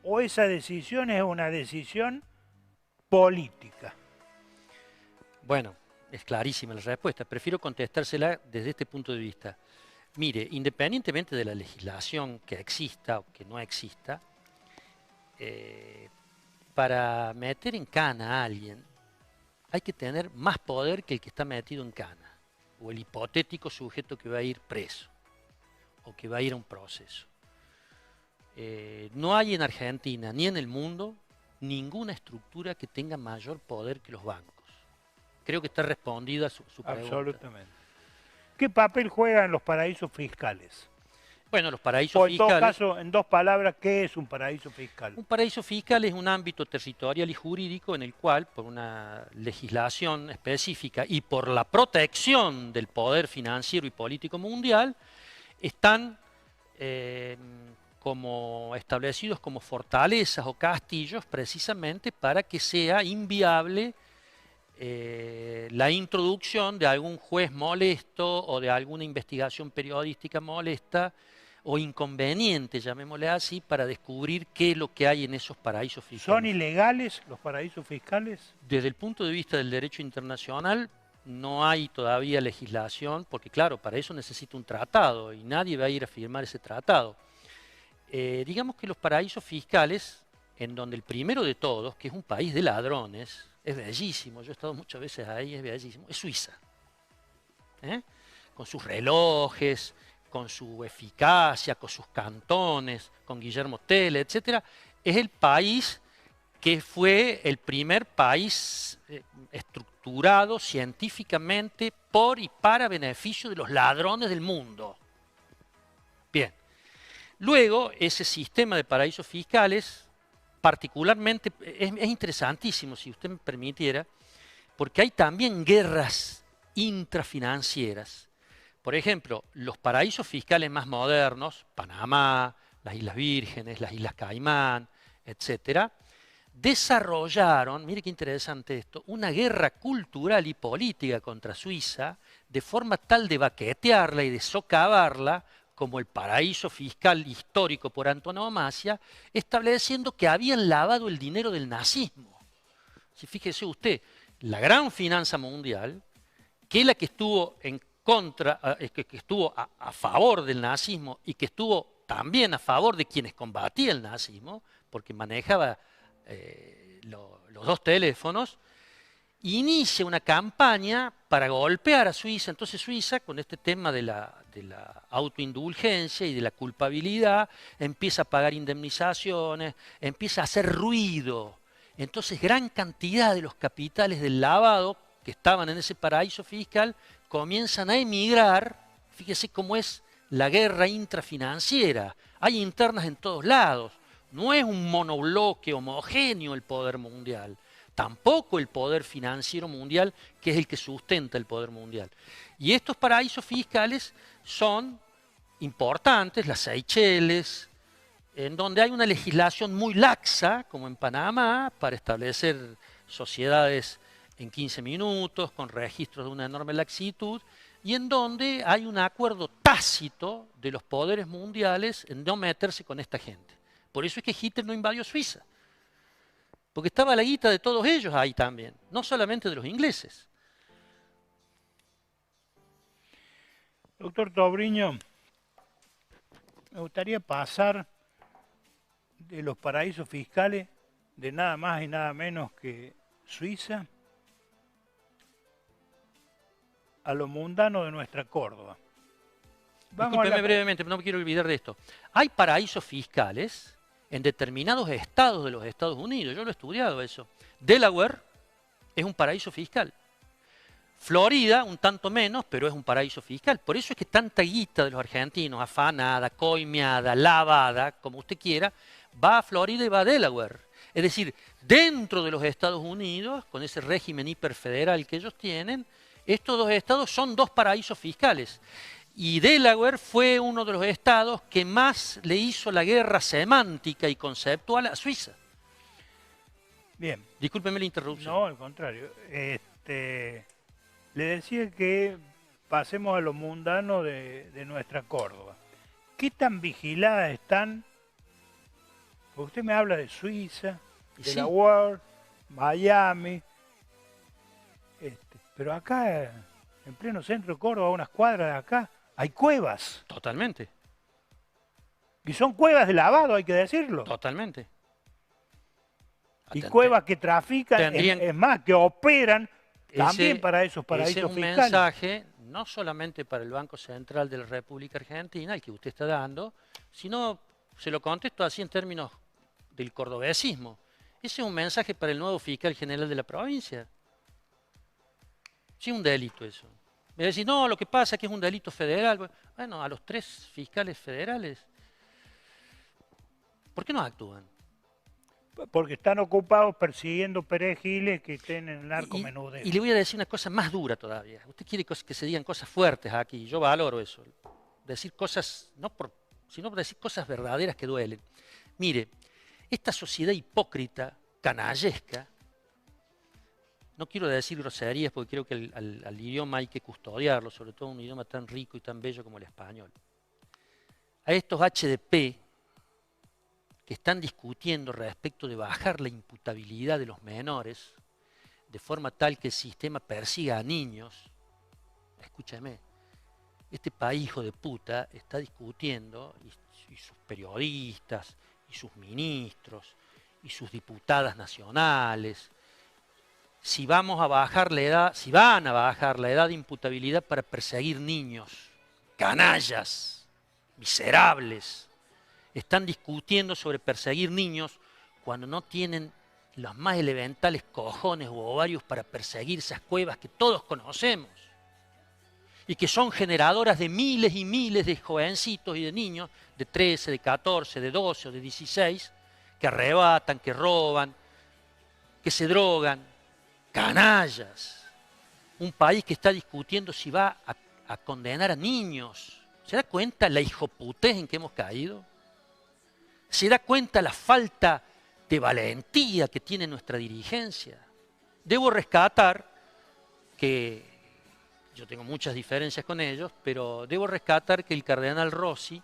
¿O esa decisión es una decisión política? Bueno, es clarísima la respuesta. Prefiero contestársela desde este punto de vista. Mire, independientemente de la legislación que exista o que no exista, para meter en cana a alguien hay que tener más poder que el que está metido en cana, o el hipotético sujeto que va a ir preso, o que va a ir a un proceso. No hay en Argentina ni en el mundo ninguna estructura que tenga mayor poder que los bancos. Creo que está respondida su pregunta. Absolutamente. ¿Qué papel juegan los paraísos fiscales? Bueno, los paraísos fiscales... En todo caso, en dos palabras, ¿qué es un paraíso fiscal? Un paraíso fiscal es un ámbito territorial y jurídico en el cual, por una legislación específica y por la protección del poder financiero y político mundial, están como establecidos como fortalezas o castillos precisamente para que sea inviable la introducción de algún juez molesto o de alguna investigación periodística molesta o inconveniente, llamémosle así, para descubrir qué es lo que hay en esos paraísos fiscales. ¿Son ilegales los paraísos fiscales? Desde el punto de vista del derecho internacional, no hay todavía legislación, porque claro, para eso necesita un tratado y nadie va a ir a firmar ese tratado. Digamos que los paraísos fiscales, en donde el primero de todos, que es un país de ladrones, es bellísimo, yo he estado muchas veces ahí, es bellísimo, es Suiza. Con sus relojes, con su eficacia, con sus cantones, con Guillermo Tell, etc. Es el país que fue el primer país estructurado científicamente por y para beneficio de los ladrones del mundo. Bien. Luego, ese sistema de paraísos fiscales, particularmente, es interesantísimo, si usted me permitiera, porque hay también guerras intrafinancieras. Por ejemplo, los paraísos fiscales más modernos, Panamá, las Islas Vírgenes, las Islas Caimán, etcétera, desarrollaron, mire qué interesante esto, una guerra cultural y política contra Suiza, de forma tal de baquetearla y de socavarla como el paraíso fiscal histórico por antonomasia, estableciendo que habían lavado el dinero del nazismo. Si fíjese usted, la gran finanza mundial, que es la que estuvo en contra, que estuvo a favor del nazismo y que estuvo también a favor de quienes combatían el nazismo, porque manejaba los dos teléfonos, inicia una campaña para golpear a Suiza. Entonces Suiza, con este tema de la autoindulgencia y de la culpabilidad, empieza a pagar indemnizaciones, empieza a hacer ruido. Entonces gran cantidad de los capitales del lavado que estaban en ese paraíso fiscal comienzan a emigrar. Fíjese cómo es la guerra intrafinanciera. Hay internas en todos lados. No es un monobloque homogéneo el poder mundial. Tampoco el poder financiero mundial, que es el que sustenta el poder mundial. Y estos paraísos fiscales son importantes, las Seychelles, en donde hay una legislación muy laxa, como en Panamá, para establecer sociedades en 15 minutos, con registros de una enorme laxitud, y en donde hay un acuerdo tácito de los poderes mundiales en no meterse con esta gente. Por eso es que Hitler no invadió Suiza, porque estaba la guita de todos ellos ahí también, no solamente de los ingleses. Doctor Tobriño, me gustaría pasar de los paraísos fiscales de nada más y nada menos que Suiza a lo mundano de nuestra Córdoba. Discúlpeme brevemente, no me quiero olvidar de esto. Hay paraísos fiscales en determinados estados de los Estados Unidos. Yo lo he estudiado eso. Delaware es un paraíso fiscal. Florida, un tanto menos, pero es un paraíso fiscal. Por eso es que tanta guita de los argentinos, afanada, coimeada, lavada, como usted quiera, va a Florida y va a Delaware. Es decir, dentro de los Estados Unidos, con ese régimen hiperfederal que ellos tienen, estos dos estados son dos paraísos fiscales. Y Delaware fue uno de los estados que más le hizo la guerra semántica y conceptual a Suiza. Bien. Discúlpeme la interrupción. No, al contrario. Le decía que pasemos a lo mundano de nuestra Córdoba. ¿Qué tan vigiladas están? Porque usted me habla de Suiza, de la World, Miami, pero acá, en pleno centro de Córdoba, a unas cuadras de acá, hay cuevas. Totalmente. Y son cuevas de lavado, hay que decirlo. Totalmente. Y cuevas que trafican, es más, que operan también para esos paraísos fiscales. Ese es un mensaje no solamente para el Banco Central de la República Argentina, el que usted está dando, sino, se lo contesto así en términos del cordobesismo. Ese es un mensaje para el nuevo fiscal general de la provincia. Sí, un delito eso. Me decís, no, lo que pasa es que es un delito federal. Bueno, a los 3 fiscales federales, ¿por qué no actúan? Porque están ocupados persiguiendo perejiles que estén en el narcomenudeo. Y le voy a decir una cosa más dura todavía. Usted quiere que se digan cosas fuertes aquí. Yo valoro eso. Decir cosas, sino decir cosas verdaderas que duelen. Mire, esta sociedad hipócrita, canallesca, no quiero decir groserías porque creo que al idioma hay que custodiarlo, sobre todo un idioma tan rico y tan bello como el español. A estos HDP que están discutiendo respecto de bajar la imputabilidad de los menores de forma tal que el sistema persiga a niños, escúchame, este país hijo de puta está discutiendo, y sus periodistas, y sus ministros, y sus diputadas nacionales, si vamos a bajar la edad, si van a bajar la edad de imputabilidad para perseguir niños, canallas, miserables, están discutiendo sobre perseguir niños cuando no tienen los más elementales cojones u ovarios para perseguir esas cuevas que todos conocemos y que son generadoras de miles y miles de jovencitos y de niños de 13, de 14, de 12 o de 16 que arrebatan, que roban, que se drogan. Canallas. Un país que está discutiendo si va a condenar a niños. ¿Se da cuenta la hijoputez en que hemos caído? ¿Se da cuenta la falta de valentía que tiene nuestra dirigencia? Debo rescatar que, yo tengo muchas diferencias con ellos, pero debo rescatar que el cardenal Rossi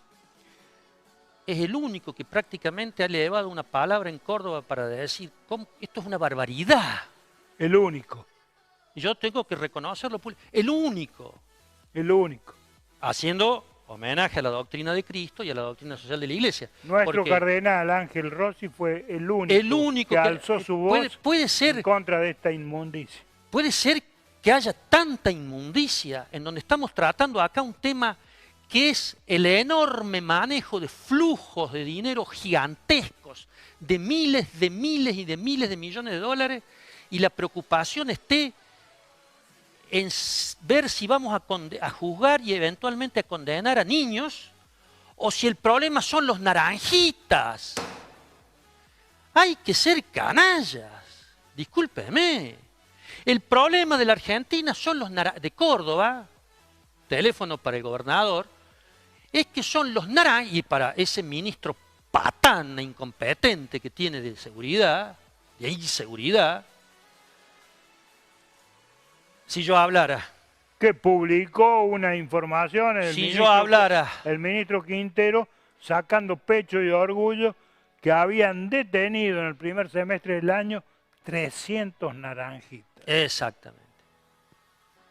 es el único que prácticamente ha elevado una palabra en Córdoba para decir, esto es una barbaridad. El único. Y yo tengo que reconocerlo, el único. El único. Haciendo homenaje a la doctrina de Cristo y a la doctrina social de la Iglesia. Nuestro cardenal Ángel Rossi fue el único que alzó su voz en contra de esta inmundicia. Puede ser que haya tanta inmundicia en donde estamos tratando acá un tema que es el enorme manejo de flujos de dinero gigantescos, de miles y de miles de millones de dólares, y la preocupación esté en ver si vamos a juzgar y eventualmente a condenar a niños, o si el problema son los naranjitas. Hay que ser canallas, discúlpeme. El problema de la Argentina son los de Córdoba, teléfono para el gobernador, es que son los naranjas, y para ese ministro patán e incompetente que tiene de seguridad, de inseguridad, si yo hablara... Que publicó una información el ministro Quintero sacando pecho y orgullo que habían detenido en el primer semestre del año 300 naranjitas. Exactamente.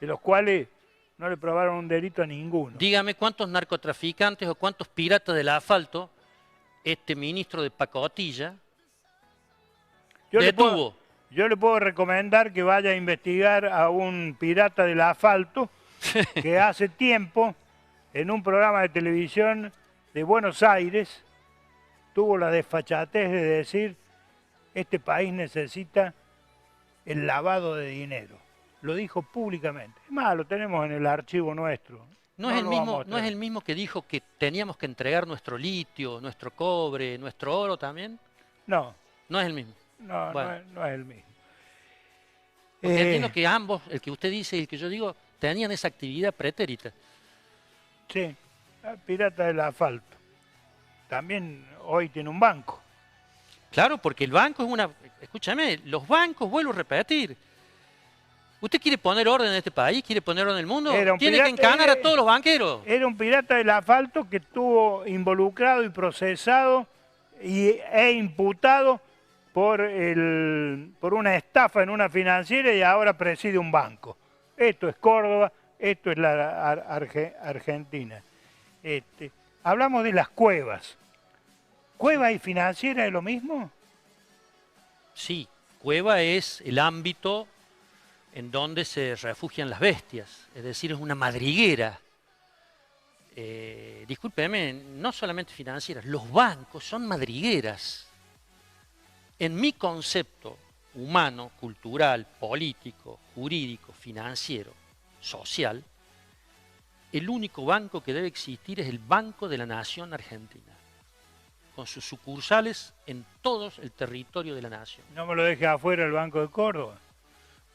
De los cuales no le probaron un delito a ninguno. Dígame cuántos narcotraficantes o cuántos piratas del asfalto este ministro de pacotilla detuvo. Yo le puedo recomendar que vaya a investigar a un pirata del asfalto que hace tiempo, en un programa de televisión de Buenos Aires, tuvo la desfachatez de decir: este país necesita el lavado de dinero. Lo dijo públicamente. Es más, lo tenemos en el archivo nuestro. ¿No es el mismo que dijo que teníamos que entregar nuestro litio, nuestro cobre, nuestro oro también? No. No es el mismo. No, bueno. no es el mismo. Porque entiendo que ambos, el que usted dice y el que yo digo, tenían esa actividad pretérita. Sí, pirata del asfalto. También hoy tiene un banco. Claro, porque el banco es una... Escúchame, los bancos, vuelvo a repetir. ¿Usted quiere poner orden en este país? ¿Quiere poner orden en el mundo? Tiene que encanar a todos los banqueros. Era un pirata del asfalto que estuvo involucrado y procesado e imputado por una estafa en una financiera y ahora preside un banco. Esto es Córdoba, esto es la Argentina. Hablamos de las cuevas. ¿Cueva y financiera es lo mismo? Sí, cueva es el ámbito en donde se refugian las bestias, es decir, es una madriguera. Discúlpeme, no solamente financieras, los bancos son madrigueras. En mi concepto humano, cultural, político, jurídico, financiero, social, el único banco que debe existir es el Banco de la Nación Argentina, con sus sucursales en todo el territorio de la nación. No me lo deje afuera el Banco de Córdoba.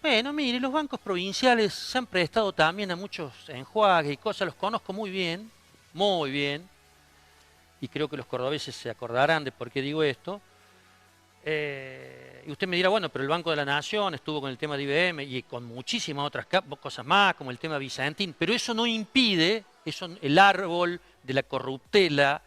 Bueno, mire, los bancos provinciales se han prestado también a muchos enjuagues y cosas, los conozco muy bien, y creo que los cordobeses se acordarán de por qué digo esto. Y usted me dirá, bueno, pero el Banco de la Nación estuvo con el tema de IBM y con muchísimas otras cosas más, como el tema Vicentín, pero eso no impide, el árbol de la corruptela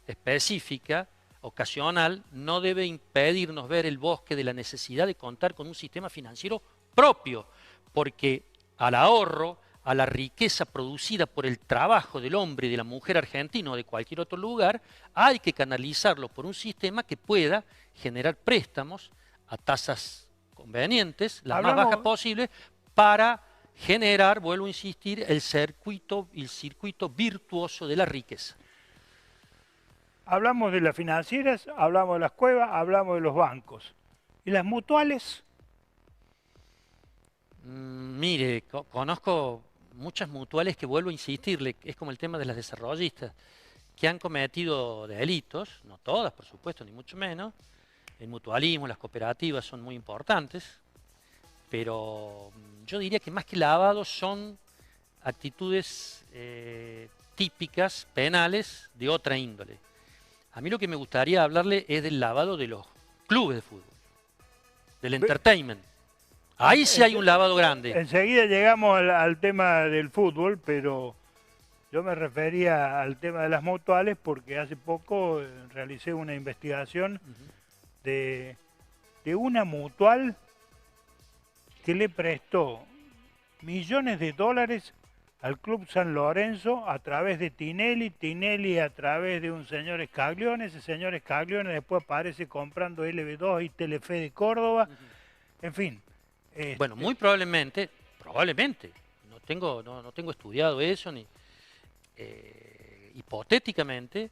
específica, ocasional, no debe impedirnos ver el bosque de la necesidad de contar con un sistema financiero propio, porque al ahorro, a la riqueza producida por el trabajo del hombre y de la mujer argentina o de cualquier otro lugar, hay que canalizarlo por un sistema que pueda generar préstamos a tasas convenientes, las más bajas posibles, para generar, vuelvo a insistir, el circuito virtuoso de la riqueza. Hablamos de las financieras, hablamos de las cuevas, hablamos de los bancos. ¿Y las mutuales? Mire, conozco muchas mutuales que, vuelvo a insistirle, es como el tema de las desarrollistas, que han cometido delitos, no todas, por supuesto, ni mucho menos. El mutualismo, las cooperativas son muy importantes, pero yo diría que más que lavado son actitudes típicas, penales, de otra índole. A mí lo que me gustaría hablarle es del lavado de los clubes de fútbol, del entertainment. Ahí sí hay un lavado grande. Enseguida llegamos al tema del fútbol, pero yo me refería al tema de las mutuales porque hace poco realicé una investigación de una mutual que le prestó millones de dólares al Club San Lorenzo a través de Tinelli a través de un señor Scaglione, ese señor Scaglione después aparece comprando LB2 y Telefe de Córdoba, en fin. Bueno, muy probablemente, no tengo estudiado eso, ni hipotéticamente,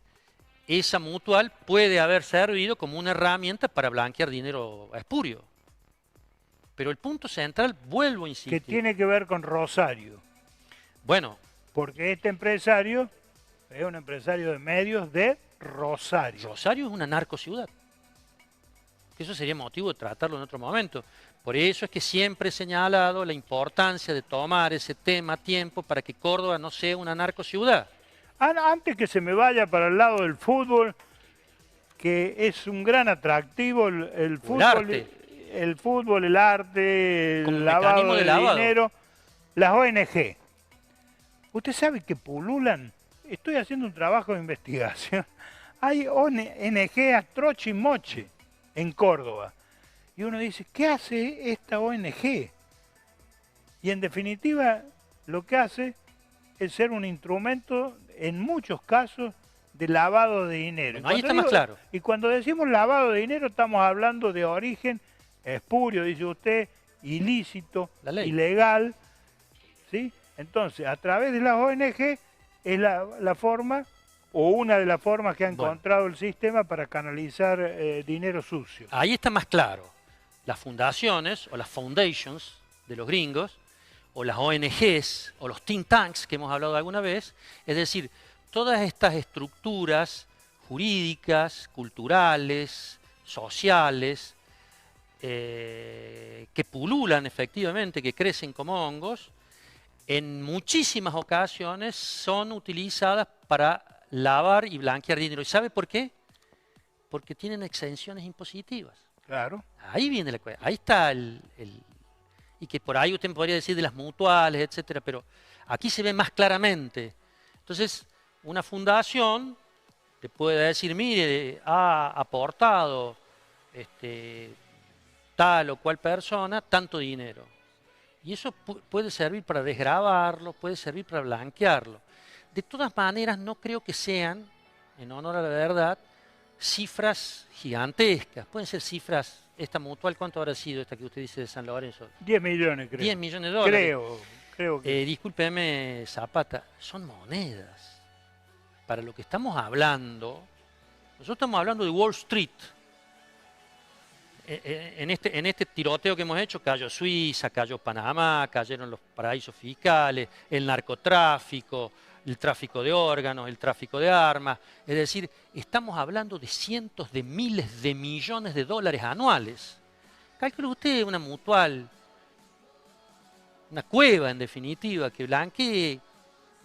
esa mutual puede haber servido como una herramienta para blanquear dinero espurio. Pero el punto central, vuelvo a insistir. Que tiene que ver con Rosario. Bueno. Porque este empresario es un empresario de medios de Rosario. Rosario es una narcociudad. Eso sería motivo de tratarlo en otro momento. Por eso es que siempre he señalado la importancia de tomar ese tema a tiempo para que Córdoba no sea una narcociudad. Antes que se me vaya para el lado del fútbol, que es un gran atractivo el fútbol, el arte, como el lavado de lavado. dinero, las ONG. Usted sabe que pululan. Estoy haciendo un trabajo de investigación. Hay ONG a troche y moche en Córdoba. Y uno dice, ¿qué hace esta ONG? Y en definitiva, lo que hace es ser un instrumento, en muchos casos, de lavado de dinero. Bueno, ahí está más claro. Y cuando decimos lavado de dinero, estamos hablando de origen espurio, dice usted, ilícito, ilegal. ¿Sí? Entonces, a través de las ONG es la forma, o una de las formas que ha encontrado el sistema para canalizar dinero sucio. Ahí está más claro. Las fundaciones, o las foundations de los gringos, o las ONGs, o los think tanks que hemos hablado alguna vez, es decir, todas estas estructuras jurídicas, culturales, sociales, que pululan efectivamente, que crecen como hongos, en muchísimas ocasiones son utilizadas para lavar y blanquear dinero. ¿Y sabe por qué? Porque tienen exenciones impositivas. Claro. Ahí viene la cuestión. Ahí está y que por ahí usted podría decir de las mutuales, etcétera, pero aquí se ve más claramente. Entonces, una fundación te puede decir, mire, ha aportado tal o cual persona tanto dinero. Y eso puede servir para desgravarlo, puede servir para blanquearlo. De todas maneras, no creo que sean, en honor a la verdad, cifras gigantescas. Pueden ser cifras, esta mutual, ¿cuánto habrá sido esta que usted dice de San Lorenzo? 10 millones, creo. 10 millones de dólares. Creo que... Discúlpeme, Zapata, son monedas. Para lo que estamos hablando, nosotros estamos hablando de Wall Street. En este tiroteo que hemos hecho, cayó Suiza, cayó Panamá, cayeron los paraísos fiscales, el narcotráfico, el tráfico de órganos, el tráfico de armas. Es decir, estamos hablando de cientos de miles de millones de dólares anuales. Calcule usted una mutual, una cueva en definitiva, que blanquee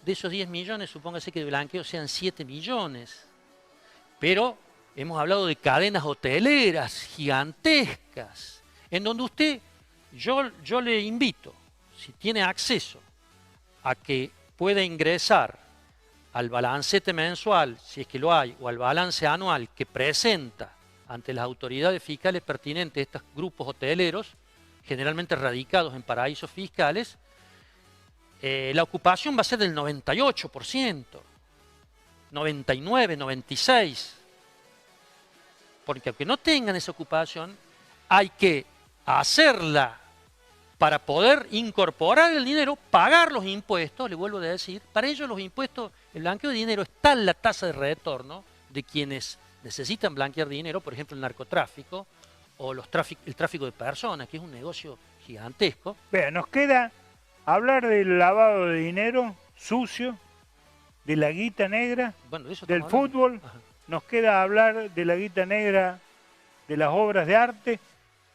de esos 10 millones, supóngase que de blanqueo sean 7 millones. Pero hemos hablado de cadenas hoteleras gigantescas, en donde usted, yo le invito, si tiene acceso a que pueda ingresar al balancete mensual, si es que lo hay, o al balance anual que presenta ante las autoridades fiscales pertinentes estos grupos hoteleros, generalmente radicados en paraísos fiscales, la ocupación va a ser del 98%, 99, 96%. Porque aunque no tengan esa ocupación, hay que hacerla para poder incorporar el dinero, pagar los impuestos, le vuelvo a decir. Para ello los impuestos, el blanqueo de dinero está en la tasa de retorno de quienes necesitan blanquear dinero, por ejemplo el narcotráfico o el tráfico de personas, que es un negocio gigantesco. Vea, nos queda hablar del lavado de dinero sucio, de la guita negra, bueno, de eso del fútbol. Ajá. Nos queda hablar de la guita negra, de las obras de arte,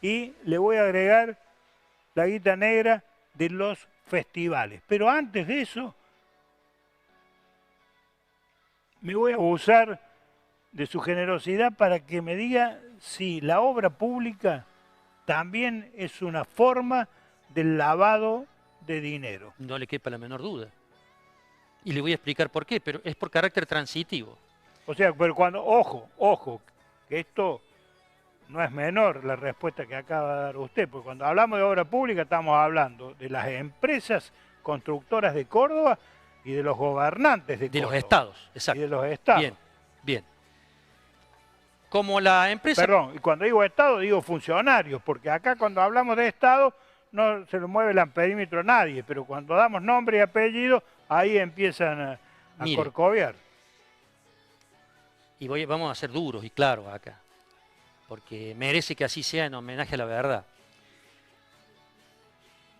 y le voy a agregar la guita negra de los festivales. Pero antes de eso, me voy a abusar de su generosidad para que me diga si la obra pública también es una forma del lavado de dinero. No le quepa la menor duda. Y le voy a explicar por qué, pero es por carácter transitivo. O sea, pero cuando, ojo, que esto no es menor la respuesta que acaba de dar usted, porque cuando hablamos de obra pública estamos hablando de las empresas constructoras de Córdoba y de los gobernantes de Córdoba. De los estados, exacto. Y de los estados. Bien, bien. Como la empresa... Perdón, y cuando digo estado digo funcionarios, porque acá cuando hablamos de estado no se le mueve el amperímetro a nadie, pero cuando damos nombre y apellido, ahí empiezan a corcovear. Y vamos a ser duros y claros acá, porque merece que así sea en homenaje a la verdad.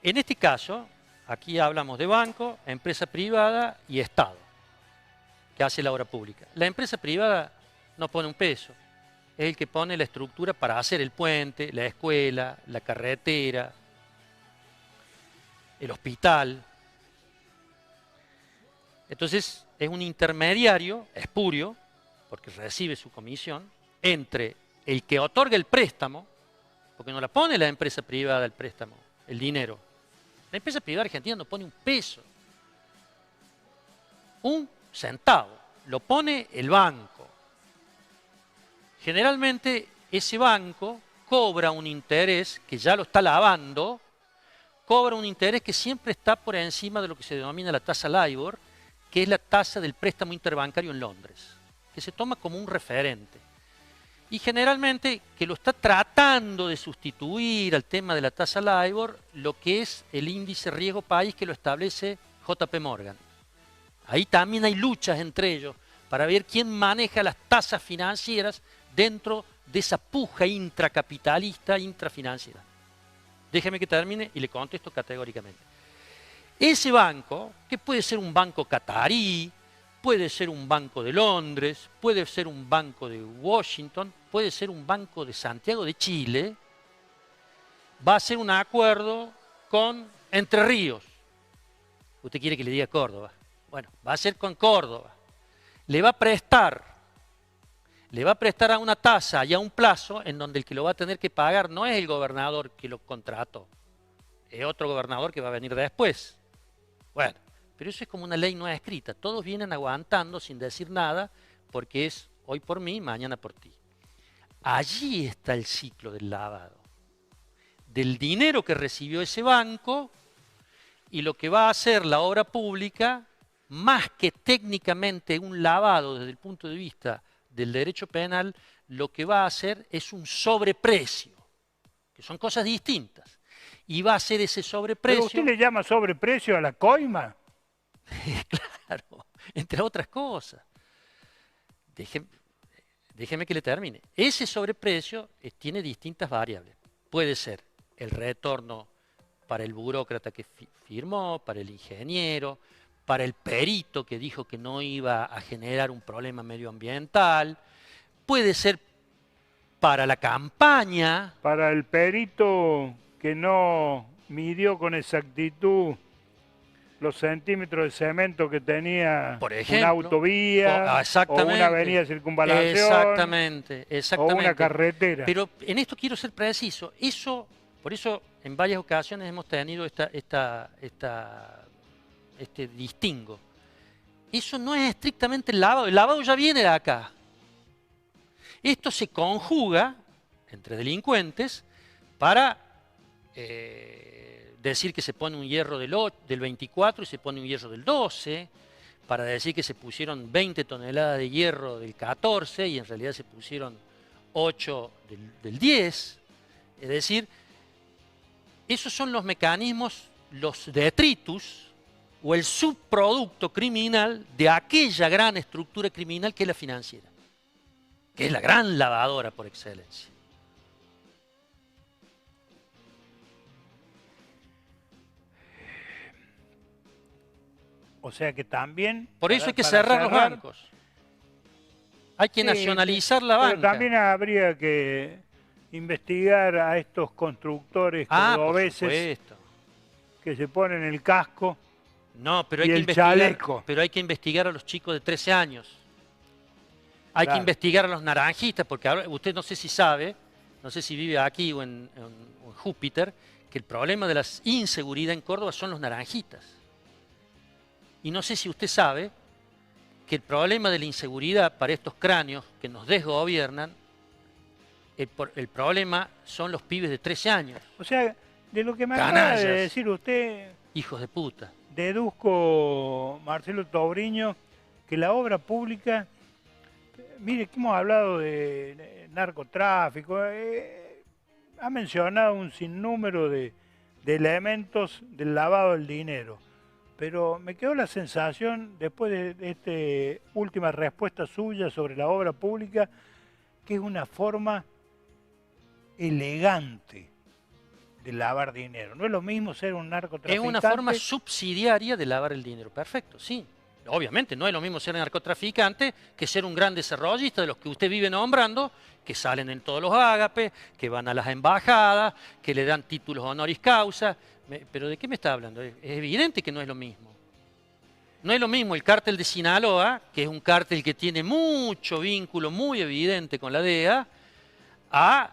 En este caso, aquí hablamos de banco, empresa privada y Estado, que hace la obra pública. La empresa privada no pone un peso, es el que pone la estructura para hacer el puente, la escuela, la carretera, el hospital. Entonces es un intermediario espurio, porque recibe su comisión, entre el que otorga el préstamo, porque no la pone la empresa privada el préstamo, el dinero. La empresa privada argentina no pone un peso, un centavo, lo pone el banco. Generalmente ese banco cobra un interés que ya lo está lavando, cobra un interés que siempre está por encima de lo que se denomina la tasa LIBOR, que es la tasa del préstamo interbancario en Londres, que se toma como un referente. Y generalmente que lo está tratando de sustituir al tema de la tasa LIBOR, lo que es el índice riesgo país que lo establece JP Morgan. Ahí también hay luchas entre ellos para ver quién maneja las tasas financieras dentro de esa puja intracapitalista, intrafinanciera. Déjeme que termine y le contesto categóricamente. Ese banco, que puede ser un banco catarí, puede ser un banco de Londres, puede ser un banco de Washington, puede ser un banco de Santiago de Chile, va a hacer un acuerdo con Entre Ríos. Usted quiere que le diga Córdoba. Bueno, va a ser con Córdoba. Le va a prestar a una tasa y a un plazo en donde el que lo va a tener que pagar no es el gobernador que lo contrató, es otro gobernador que va a venir después. Bueno, pero eso es como una ley no escrita. Todos vienen aguantando sin decir nada porque es hoy por mí, mañana por ti. Allí está el ciclo del lavado. Del dinero que recibió ese banco y lo que va a hacer la obra pública, más que técnicamente un lavado desde el punto de vista del derecho penal, lo que va a hacer es un sobreprecio, que son cosas distintas. Y va a hacer ese sobreprecio... ¿Pero usted le llama sobreprecio a la coima? Claro, entre otras cosas. Déjeme que le termine. Ese sobreprecio tiene distintas variables. Puede ser el retorno para el burócrata que firmó, para el ingeniero, para el perito que dijo que no iba a generar un problema medioambiental. Puede ser para la campaña. Para el perito que no midió con exactitud los centímetros de cemento que tenía, por ejemplo, una autovía o una avenida de circunvalación, exactamente, o una carretera. Pero en esto quiero ser preciso. Por eso en varias ocasiones hemos tenido este distingo. Eso no es estrictamente el lavado ya viene de acá. Esto se conjuga entre delincuentes para decir que se pone un hierro del 24 y se pone un hierro del 12, para decir que se pusieron 20 toneladas de hierro del 14 y en realidad se pusieron 8 del 10. Es decir, esos son los mecanismos, los detritus o el subproducto criminal de aquella gran estructura criminal que es la financiera, que es la gran lavadora por excelencia. O sea que también... Por eso hay que cerrar los bancos. Hay que nacionalizar la banca. Pero también habría que investigar a estos constructores cordobeses que se ponen el casco pero y el chaleco. Pero hay que investigar a los chicos de 13 años. Hay que investigar a los naranjistas, porque ahora, usted no sé si sabe, no sé si vive aquí o en Júpiter, que el problema de la inseguridad en Córdoba son los naranjitas. Y no sé si usted sabe que el problema de la inseguridad para estos cráneos que nos desgobiernan, el problema son los pibes de 13 años. O sea, de lo que me acaba de decir usted... Hijos de puta. Deduzco, Marcelo Tobriño, que la obra pública... Mire, que hemos hablado de narcotráfico, ha mencionado un sinnúmero de elementos del lavado del dinero. Pero me quedó la sensación, después de esta última respuesta suya sobre la obra pública, que es una forma elegante de lavar dinero. No es lo mismo ser un narcotraficante. Es una forma subsidiaria de lavar el dinero. Perfecto, sí. Obviamente no es lo mismo ser narcotraficante que ser un gran desarrollista de los que usted vive nombrando, que salen en todos los ágapes, que van a las embajadas, que le dan títulos honoris causa. ¿Pero de qué me está hablando? Es evidente que no es lo mismo. No es lo mismo el cártel de Sinaloa, que es un cártel que tiene mucho vínculo muy evidente con la DEA, a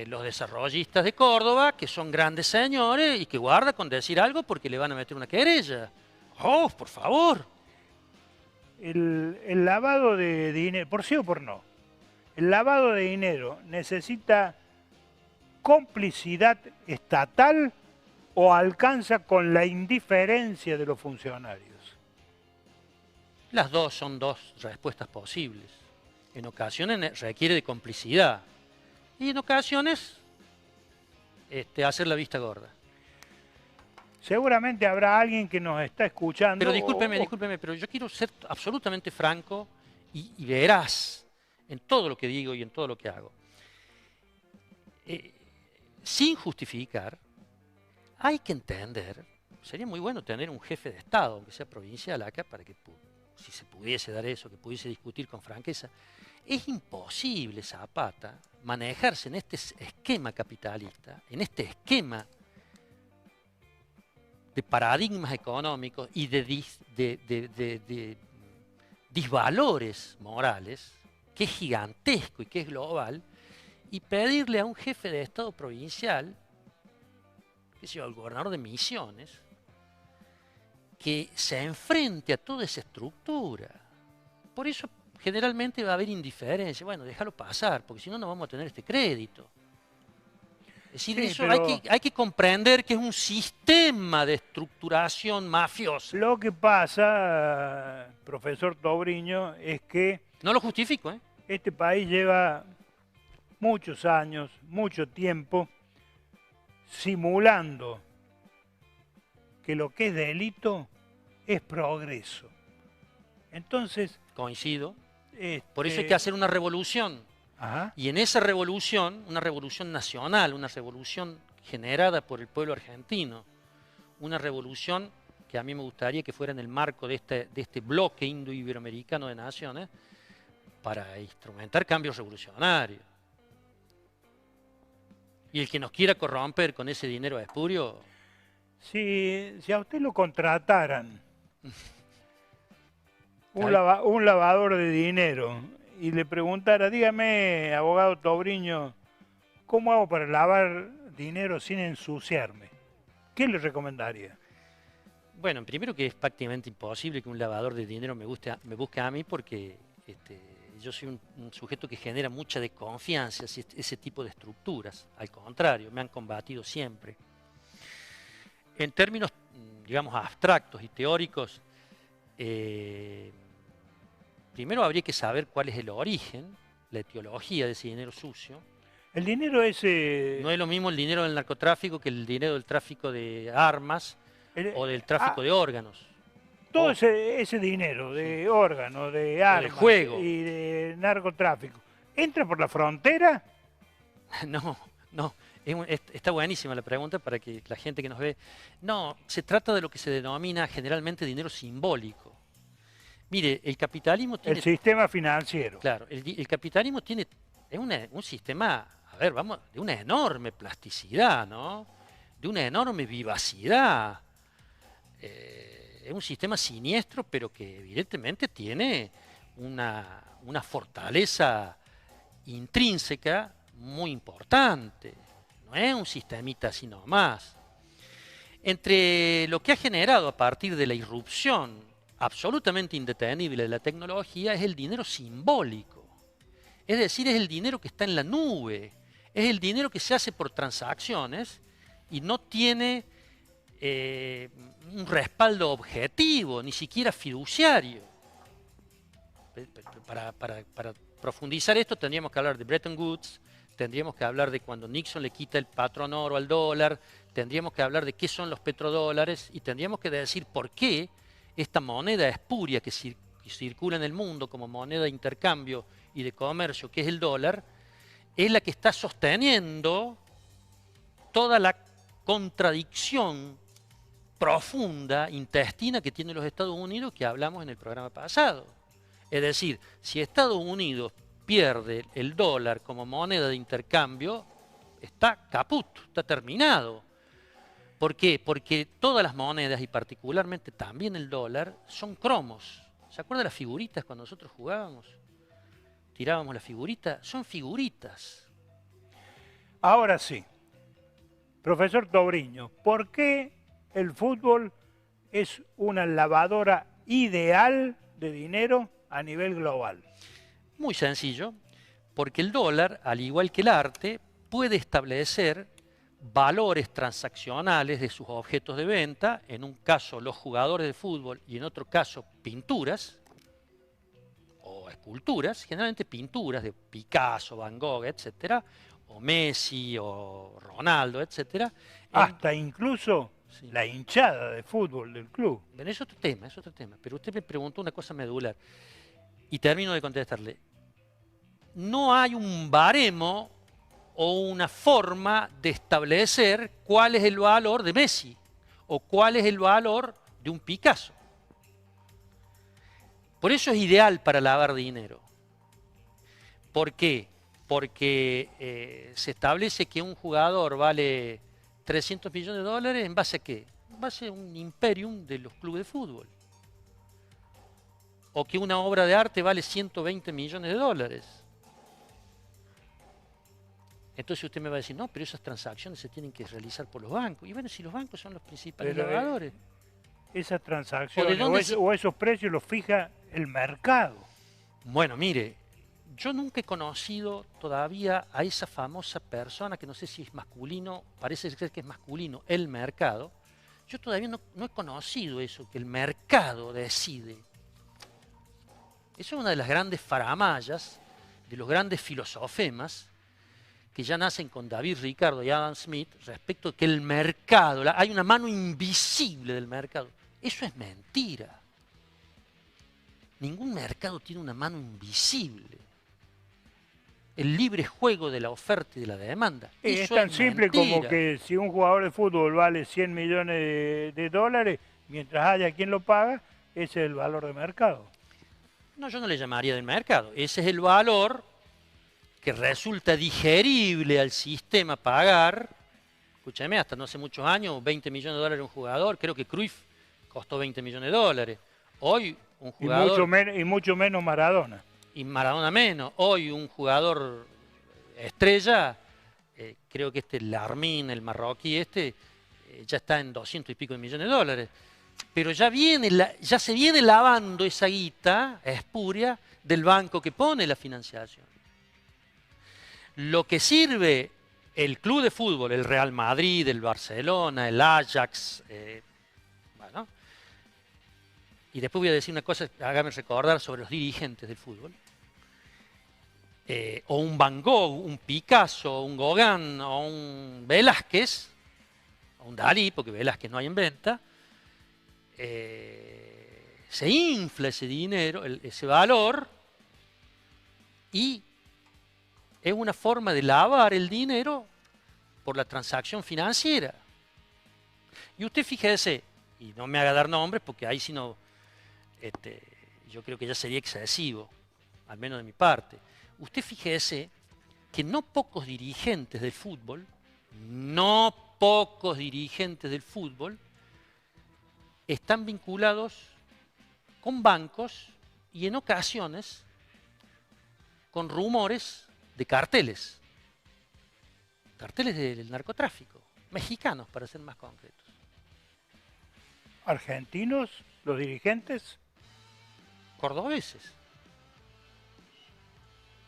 los desarrollistas de Córdoba, que son grandes señores y que guarda con decir algo porque le van a meter una querella. ¡Oh, por favor! El lavado de dinero, por sí o por no, el lavado de dinero necesita complicidad estatal o alcanza con la indiferencia de los funcionarios. Las dos son dos respuestas posibles. En ocasiones requiere de complicidad y en ocasiones hacer la vista gorda. Seguramente habrá alguien que nos está escuchando. Pero discúlpeme, pero yo quiero ser absolutamente franco y veraz en todo lo que digo y en todo lo que hago. Sin justificar, hay que entender, sería muy bueno tener un jefe de Estado, aunque sea provincial acá, para que, si se pudiese dar eso, que pudiese discutir con franqueza. Es imposible, Zapata, manejarse en este esquema capitalista, en este esquema de paradigmas económicos y de disvalores morales, que es gigantesco y que es global, y pedirle a un jefe de Estado provincial, que sea el gobernador de Misiones, que se enfrente a toda esa estructura. Por eso generalmente va a haber indiferencia. Bueno, déjalo pasar, porque si no, no vamos a tener este crédito. Es decir, Sí, eso pero hay que comprender que es un sistema de estructuración mafiosa. lo que pasa, profesor Tobriño, es que No lo justifico, ¿eh? este país lleva muchos años, mucho tiempo, simulando que lo que es delito es progreso. Entonces, Coincido. Por eso hay que hacer una revolución. Ajá. Y en esa revolución, una revolución nacional, una revolución generada por el pueblo argentino, una revolución que a mí me gustaría que fuera en el marco de este bloque indo-iberoamericano de naciones, para instrumentar cambios revolucionarios. Y el que nos quiera corromper con ese dinero espurio... Si a usted lo contrataran un lavador de dinero y le preguntara, dígame, abogado Tobriño, ¿cómo hago para lavar dinero sin ensuciarme? ¿Qué le recomendaría? Bueno, primero que es prácticamente imposible que un lavador de dinero me busque a mí porque yo soy un sujeto que genera mucha desconfianza hacia ese tipo de estructuras. Al contrario, me han combatido siempre. En términos, digamos, abstractos y teóricos, primero habría que saber cuál es el origen, la etiología de ese dinero sucio. El dinero ese... No es lo mismo el dinero del narcotráfico que el dinero del tráfico de armas o del tráfico de órganos. Todo ese dinero de órganos, de armas de juego y de narcotráfico, ¿entra por la frontera? No. Está buenísima la pregunta para que la gente que nos ve... No, se trata de lo que se denomina generalmente dinero simbólico. Mire, el capitalismo tiene... El sistema financiero. Claro, el capitalismo tiene... Es un sistema, de una enorme plasticidad, ¿no? De una enorme vivacidad. Es un sistema siniestro, pero que evidentemente tiene una fortaleza intrínseca muy importante. No es un sistemita así nomás. Entre lo que ha generado a partir de la irrupción absolutamente indetenible de la tecnología es el dinero simbólico. Es decir, es el dinero que está en la nube. Es el dinero que se hace por transacciones y no tiene un respaldo objetivo, ni siquiera fiduciario. Para profundizar esto tendríamos que hablar de Bretton Woods, tendríamos que hablar de cuando Nixon le quita el patrón oro al dólar, tendríamos que hablar de qué son los petrodólares y tendríamos que decir por qué esta moneda espuria que circula en el mundo como moneda de intercambio y de comercio, que es el dólar, es la que está sosteniendo toda la contradicción profunda, intestina que tienen los Estados Unidos que hablamos en el programa pasado. Es decir, si Estados Unidos pierde el dólar como moneda de intercambio, está caput, está terminado. ¿Por qué? Porque todas las monedas, y particularmente también el dólar, son cromos. ¿Se acuerdan las figuritas cuando nosotros jugábamos? Tirábamos las figuritas, son figuritas. Ahora sí, profesor Tobriño, ¿por qué el fútbol es una lavadora ideal de dinero a nivel global? Muy sencillo, porque el dólar, al igual que el arte, puede establecer valores transaccionales de sus objetos de venta, en un caso los jugadores de fútbol y en otro caso pinturas o esculturas, generalmente pinturas de Picasso, Van Gogh, etcétera, o Messi o Ronaldo, etcétera. Hasta incluso Sí. la hinchada de fútbol del club. Bueno, es otro tema, es otro tema. Pero usted me preguntó una cosa medular y termino de contestarle. No hay un baremo o una forma de establecer cuál es el valor de Messi o cuál es el valor de un Picasso. Por eso es ideal para lavar dinero. ¿Por qué? Porque se establece que un jugador vale 300 millones de dólares en base a qué? En base a un imperium de los clubes de fútbol. O que una obra de arte vale 120 millones de dólares. Entonces usted me va a decir, no, pero esas transacciones se tienen que realizar por los bancos. Y bueno, si los bancos son los principales lavadores. Esas transacciones ¿O o esos precios los fija el mercado. Bueno, mire, yo nunca he conocido todavía a esa famosa persona, que no sé si es masculino, parece ser que es masculino, el mercado. Yo todavía no he conocido eso, que el mercado decide. Eso es una de las grandes faramallas, de los grandes filosofemas, que ya nacen con David Ricardo y Adam Smith, respecto a que el mercado, hay una mano invisible del mercado. Eso es mentira. Ningún mercado tiene una mano invisible. El libre juego de la oferta y de la demanda. Es tan simple como que si un jugador de fútbol vale 100 millones de dólares, mientras haya quien lo paga, ese es el valor de mercado. No, yo no le llamaría del mercado. Ese es el valor que resulta digerible al sistema pagar. Escúchame, hasta no hace muchos años, 20 millones de dólares un jugador. Creo que Cruyff costó 20 millones de dólares. Hoy un jugador... Y mucho menos Maradona. Y Maradona menos. Hoy un jugador estrella, creo que Larmin, el marroquí ya está en 200 y pico de millones de dólares. Pero ya se viene lavando esa guita espuria del banco que pone la financiación. Lo que sirve el club de fútbol, el Real Madrid, el Barcelona, el Ajax, bueno. Y después voy a decir una cosa, hágame recordar sobre los dirigentes del fútbol. O un Van Gogh, un Picasso, un Gauguin, o un Velázquez, o un Dalí, porque Velázquez no hay en venta. Se infla ese dinero, ese valor, y es una forma de lavar el dinero por la transacción financiera. Y usted fíjese, y no me haga dar nombres porque ahí si no, yo creo que ya sería excesivo, al menos de mi parte. Usted fíjese que no pocos dirigentes del fútbol, están vinculados con bancos y en ocasiones con rumores de carteles del narcotráfico, mexicanos para ser más concretos. ¿Argentinos, los dirigentes? Cordobeses.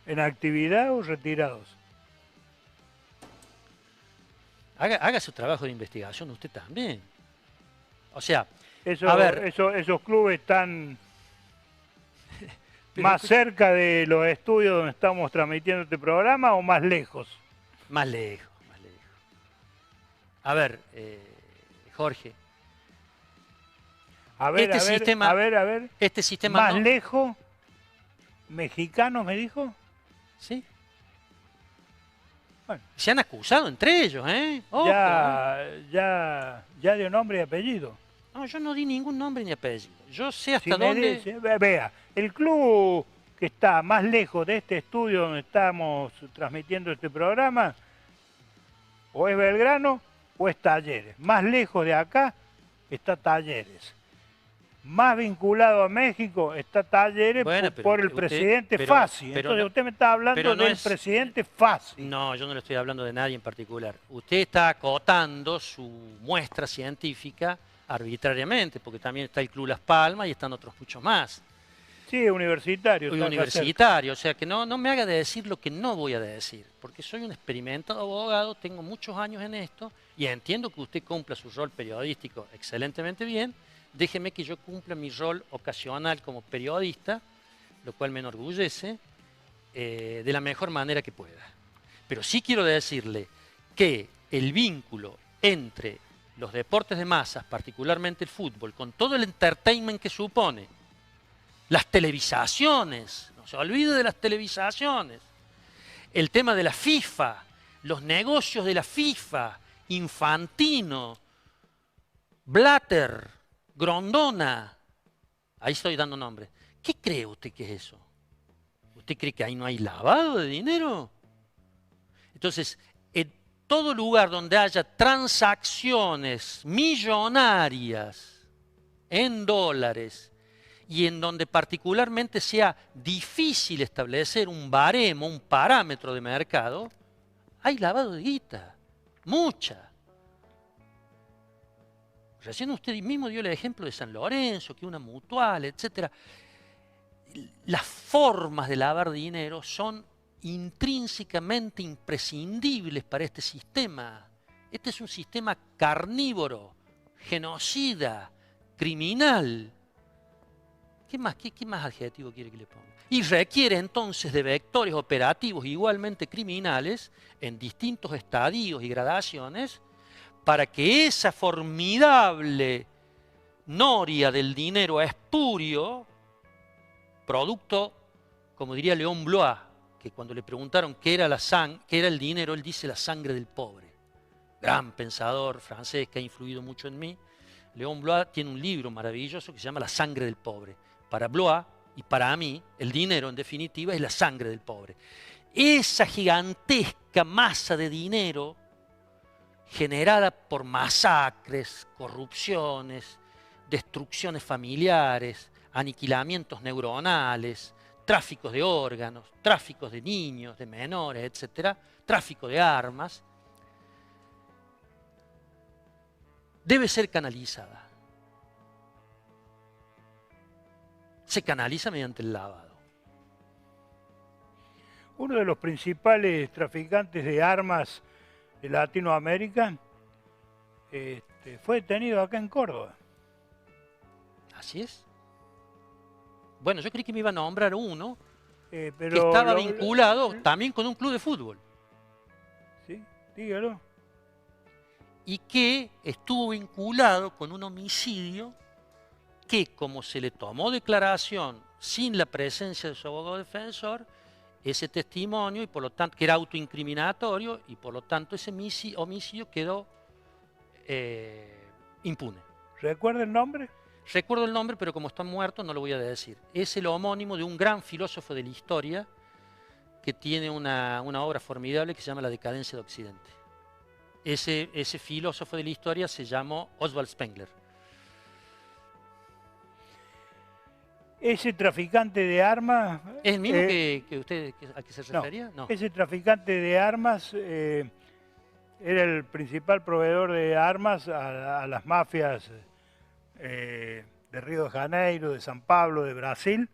¿En actividad o retirados? Haga su trabajo de investigación usted también. O sea, esos clubes están más cerca de los estudios donde estamos transmitiendo este programa o más lejos. Más lejos. A ver, Jorge. A ver. Este sistema más lejos, mexicanos, me dijo. Sí. Bueno. Se han acusado entre ellos, ¿eh? Ojo, ya dio nombre y apellido. No, yo no di ningún nombre ni apellido. Yo sé Si hasta me dónde... dice, vea, el club que está más lejos de este estudio donde estamos transmitiendo este programa, o es Belgrano o es Talleres. Más lejos de acá está Talleres. Más vinculado a México está Talleres Bueno, pero por el presidente Fassi. Entonces usted me está hablando no del es... presidente Fassi. No, yo no le estoy hablando de nadie en particular. Usted está acotando su muestra científica arbitrariamente, porque también está el Club Las Palmas y están otros muchos más. Sí, universitario. Soy Está acá cerca. universitario, o sea que no me haga de decir lo que no voy a decir, porque soy un experimentado abogado, tengo muchos años en esto y entiendo que usted cumpla su rol periodístico excelentemente bien. Déjeme que yo cumpla mi rol ocasional como periodista, lo cual me enorgullece, de la mejor manera que pueda. Pero sí quiero decirle que el vínculo entre los deportes de masas, particularmente el fútbol, con todo el entertainment que supone, las televisaciones, no se olvide de las televisaciones, el tema de la FIFA, los negocios de la FIFA, Infantino, Blatter, Grondona, ahí estoy dando nombre. ¿Qué cree usted que es eso? ¿Usted cree que ahí no hay lavado de dinero? Entonces, en todo lugar donde haya transacciones millonarias en dólares y en donde particularmente sea difícil establecer un baremo, un parámetro de mercado, hay lavado de guita, mucha. Recién usted mismo dio el ejemplo de San Lorenzo, que una mutual, etc. Las formas de lavar dinero son intrínsecamente imprescindibles para este sistema. Este es un sistema carnívoro, genocida, criminal. ¿Qué más adjetivo quiere que le ponga? Y requiere entonces de vectores operativos igualmente criminales en distintos estadios y gradaciones para que esa formidable noria del dinero espurio, producto, como diría León Blois, que cuando le preguntaron qué era el dinero, él dice la sangre del pobre. Gran pensador francés que ha influido mucho en mí. León Blois tiene un libro maravilloso que se llama La sangre del pobre. Para Blois y para mí, el dinero en definitiva es la sangre del pobre. Esa gigantesca masa de dinero generada por masacres, corrupciones, destrucciones familiares, aniquilamientos neuronales, tráficos de órganos, tráficos de niños, de menores, etc., tráfico de armas, debe ser canalizada. Se canaliza mediante el lavado. Uno de los principales traficantes de armas de Latinoamérica fue detenido acá en Córdoba. Así es. Bueno, yo creí que me iba a nombrar uno Pero que estaba vinculado también con un club de fútbol. Sí, dígalo. Y que estuvo vinculado con un homicidio que, como se le tomó declaración sin la presencia de su abogado defensor, ese testimonio, y por lo tanto, que era autoincriminatorio, y por lo tanto ese homicidio quedó impune. ¿Recuerda el nombre? Recuerdo el nombre, pero como está muerto no lo voy a decir. Es el homónimo de un gran filósofo de la historia que tiene una obra formidable que se llama La decadencia de Occidente. Ese filósofo de la historia se llamó Oswald Spengler. Ese traficante de armas... ¿Es el mismo que usted a que se refería? No. Ese traficante de armas era el principal proveedor de armas a las mafias de Río de Janeiro, de San Pablo, de Brasil,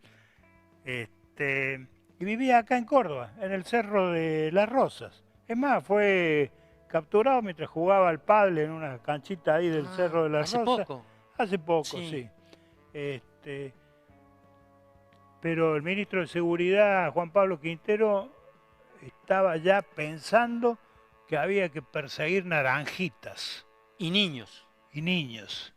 y vivía acá en Córdoba, en el Cerro de las Rosas. Es más, fue capturado mientras jugaba al pádel en una canchita ahí del Cerro de las Rosas. Hace poco, sí. Pero el ministro de Seguridad, Juan Pablo Quintero, estaba ya pensando que había que perseguir naranjitas. Y niños. Y niños.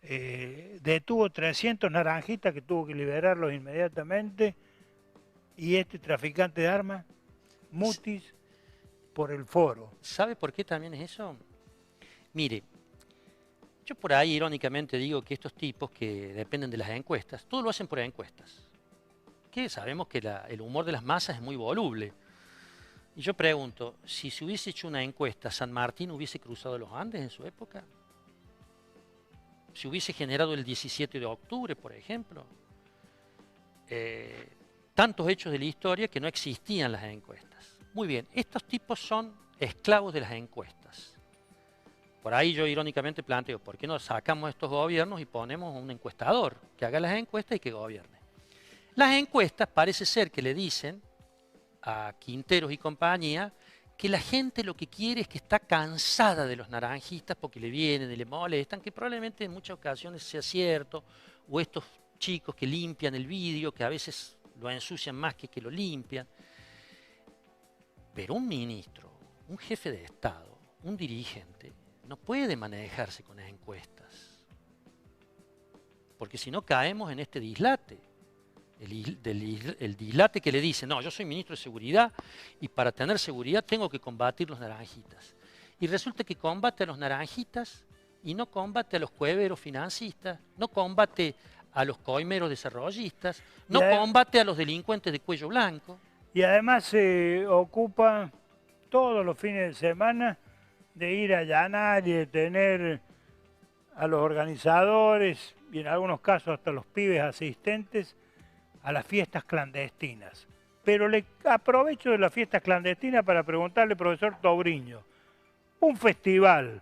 Detuvo 300 naranjitas que tuvo que liberarlos inmediatamente. Y este traficante de armas, Mutis, por el foro. ¿Sabe por qué también es eso? Mire, Yo por ahí irónicamente digo que estos tipos que dependen de las encuestas, todo lo hacen por encuestas. Que sabemos que el humor de las masas es muy voluble. Y yo pregunto, si se hubiese hecho una encuesta, ¿San Martín hubiese cruzado los Andes en su época? ¿Se hubiese generado el 17 de octubre, por ejemplo? Tantos hechos de la historia que no existían las encuestas. Muy bien, estos tipos son esclavos de las encuestas. Por ahí yo irónicamente planteo, ¿por qué no sacamos estos gobiernos y ponemos un encuestador que haga las encuestas y que gobierne? Las encuestas parece ser que le dicen a Quinteros y compañía que la gente lo que quiere es que está cansada de los naranjistas porque le vienen y le molestan, que probablemente en muchas ocasiones sea cierto, o estos chicos que limpian el vidrio, que a veces lo ensucian más que lo limpian. Pero un ministro, un jefe de Estado, un dirigente, no puede manejarse con las encuestas. Porque si no caemos en este dislate. El dislate que le dice, no, yo soy ministro de Seguridad y para tener seguridad tengo que combatir los naranjitas. Y resulta que combate a los naranjitas y no combate a los cueveros financistas, no combate a los coimeros desarrollistas, no combate a los delincuentes de cuello blanco. Y además se ocupa todos los fines de semana de ir a allanar y de tener a los organizadores y en algunos casos hasta los pibes asistentes a las fiestas clandestinas. Pero le aprovecho de las fiestas clandestinas para preguntarle, profesor Tobriño, un festival,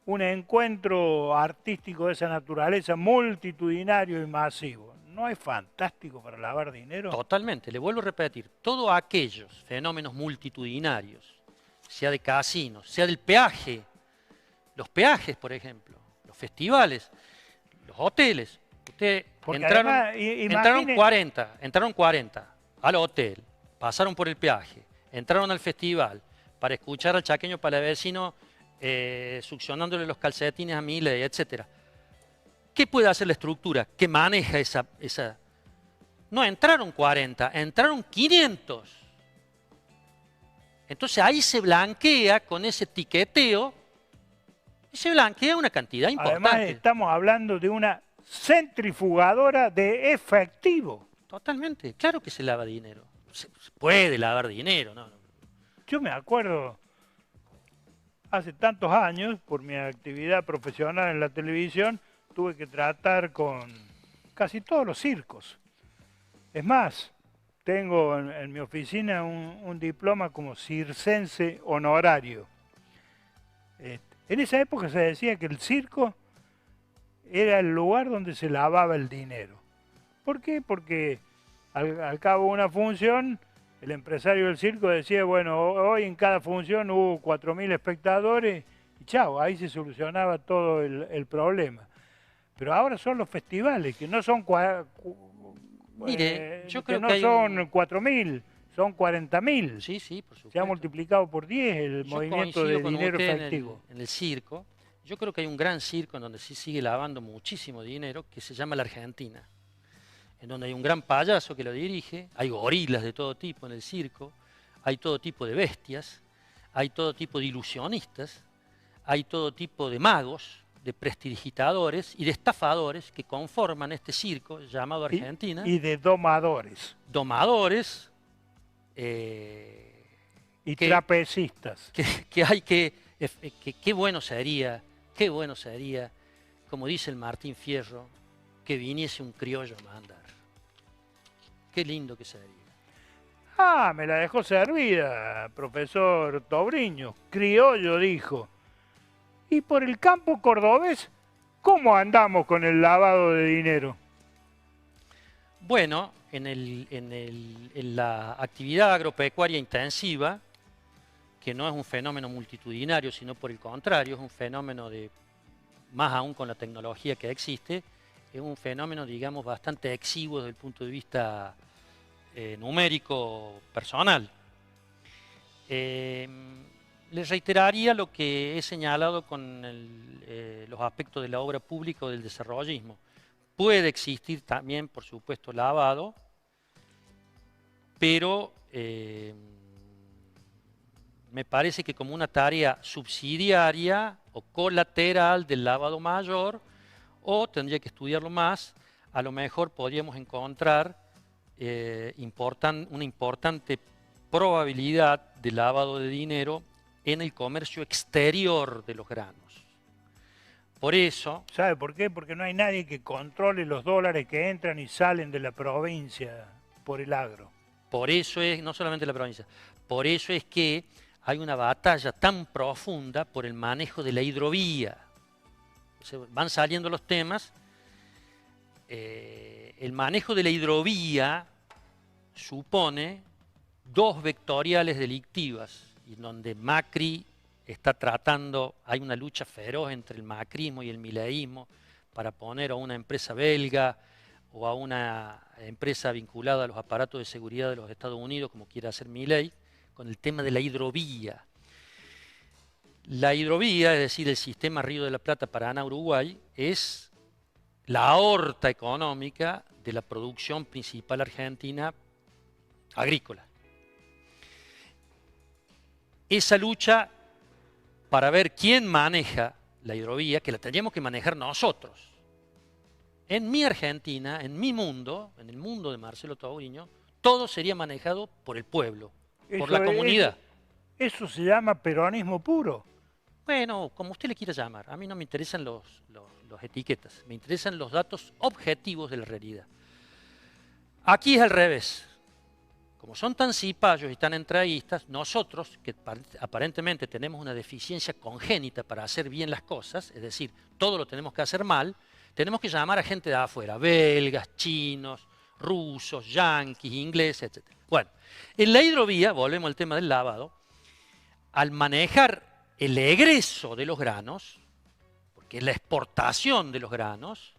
un encuentro artístico de esa naturaleza, multitudinario y masivo, ¿no es fantástico para lavar dinero? Totalmente, le vuelvo a repetir, todos aquellos fenómenos multitudinarios, sea de casinos, sea del peaje, los peajes, por ejemplo, los festivales, los hoteles. Usted entraron 40 al hotel, pasaron por el peaje, entraron al festival para escuchar al chaqueño palavecino succionándole los calcetines a Milei, etc. ¿Qué puede hacer la estructura que maneja esa? No entraron 40, entraron 500. Entonces ahí se blanquea con ese tiqueteo y se blanquea una cantidad importante. Además estamos hablando de una centrifugadora de efectivo. Totalmente, claro que se lava dinero. Se puede lavar dinero, ¿no? Yo me acuerdo, hace tantos años, por mi actividad profesional en la televisión, tuve que tratar con casi todos los circos. Es más, tengo en mi oficina un diploma como circense honorario. En esa época se decía que el circo era el lugar donde se lavaba el dinero. ¿Por qué? Porque al cabo de una función, el empresario del circo decía, bueno, hoy en cada función hubo 4.000 espectadores y chao, ahí se solucionaba todo el problema. Pero ahora son los festivales, que no son, yo creo que no son 4.000, son 40.000. Sí, sí, por supuesto. Se ha multiplicado por 10 el movimiento de dinero efectivo. En el circo. Yo creo que hay un gran circo en donde sí sigue lavando muchísimo dinero, que se llama la Argentina. En donde hay un gran payaso que lo dirige, hay gorilas de todo tipo en el circo, hay todo tipo de bestias, hay todo tipo de ilusionistas, hay todo tipo de magos, de prestidigitadores y de estafadores que conforman este circo llamado Argentina. Y de domadores. Domadores. Y trapecistas. Qué bueno sería, como dice el Martín Fierro, que viniese un criollo a mandar. Qué lindo que sería. Ah, me la dejó servida, profesor Tobriño. Criollo, dijo. Y por el campo cordobés, ¿cómo andamos con el lavado de dinero? Bueno, en la actividad agropecuaria intensiva, que no es un fenómeno multitudinario, sino por el contrario, es un fenómeno de, más aún con la tecnología que existe, es un fenómeno, digamos, bastante exiguo desde el punto de vista numérico personal. Les reiteraría lo que he señalado con los aspectos de la obra pública o del desarrollismo. Puede existir también, por supuesto, lavado, pero me parece que como una tarea subsidiaria o colateral del lavado mayor, o tendría que estudiarlo más, a lo mejor podríamos encontrar una importante probabilidad de lavado de dinero en el comercio exterior de los granos. Por eso... ¿Sabe por qué? Porque no hay nadie que controle los dólares que entran y salen de la provincia por el agro. Por eso es, no solamente la provincia, por eso es que hay una batalla tan profunda por el manejo de la hidrovía. Van saliendo los temas. El manejo de la hidrovía supone dos vectoriales delictivas, y donde Macri está tratando, hay una lucha feroz entre el macrismo y el mileísmo para poner a una empresa belga o a una empresa vinculada a los aparatos de seguridad de los Estados Unidos, como quiera hacer Milei, con el tema de la hidrovía. La hidrovía, es decir, el sistema Río de la Plata, Paraná, Uruguay, es la aorta económica de la producción principal argentina agrícola. Esa lucha para ver quién maneja la hidrovía, que la tendríamos que manejar nosotros. En mi Argentina, en mi mundo, en el mundo de Marcelo Tauriño, todo sería manejado por el pueblo, por la comunidad. Eso se llama peronismo puro. Bueno, como usted le quiera llamar, a mí no me interesan los etiquetas, me interesan los datos objetivos de la realidad. Aquí es al revés. Como son tan cipayos y tan entreguistas, nosotros, que aparentemente tenemos una deficiencia congénita para hacer bien las cosas, es decir, todo lo tenemos que hacer mal, tenemos que llamar a gente de afuera, belgas, chinos, rusos, yanquis, ingleses, etc. Bueno, en la hidrovía, volvemos al tema del lavado, al manejar el egreso de los granos, porque es la exportación de los granos,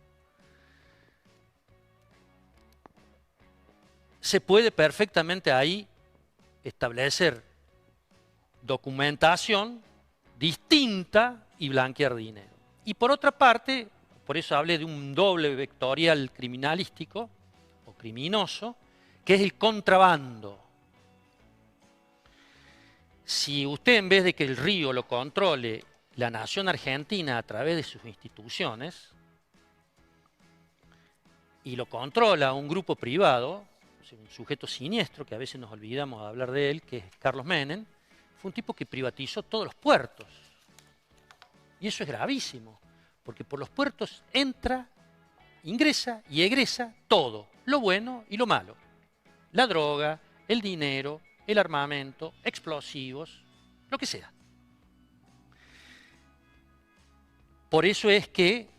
se puede perfectamente ahí establecer documentación distinta y blanquear dinero. Y por otra parte, por eso hablé de un doble vectorial criminalístico o criminoso, que es el contrabando. Si usted, en vez de que el río lo controle la nación argentina a través de sus instituciones, y lo controla un grupo privado, un sujeto siniestro, que a veces nos olvidamos de hablar de él, que es Carlos Menem, fue un tipo que privatizó todos los puertos. Y eso es gravísimo, porque por los puertos entra, ingresa y egresa todo, lo bueno y lo malo. La droga, el dinero, el armamento, explosivos, lo que sea. Por eso es que,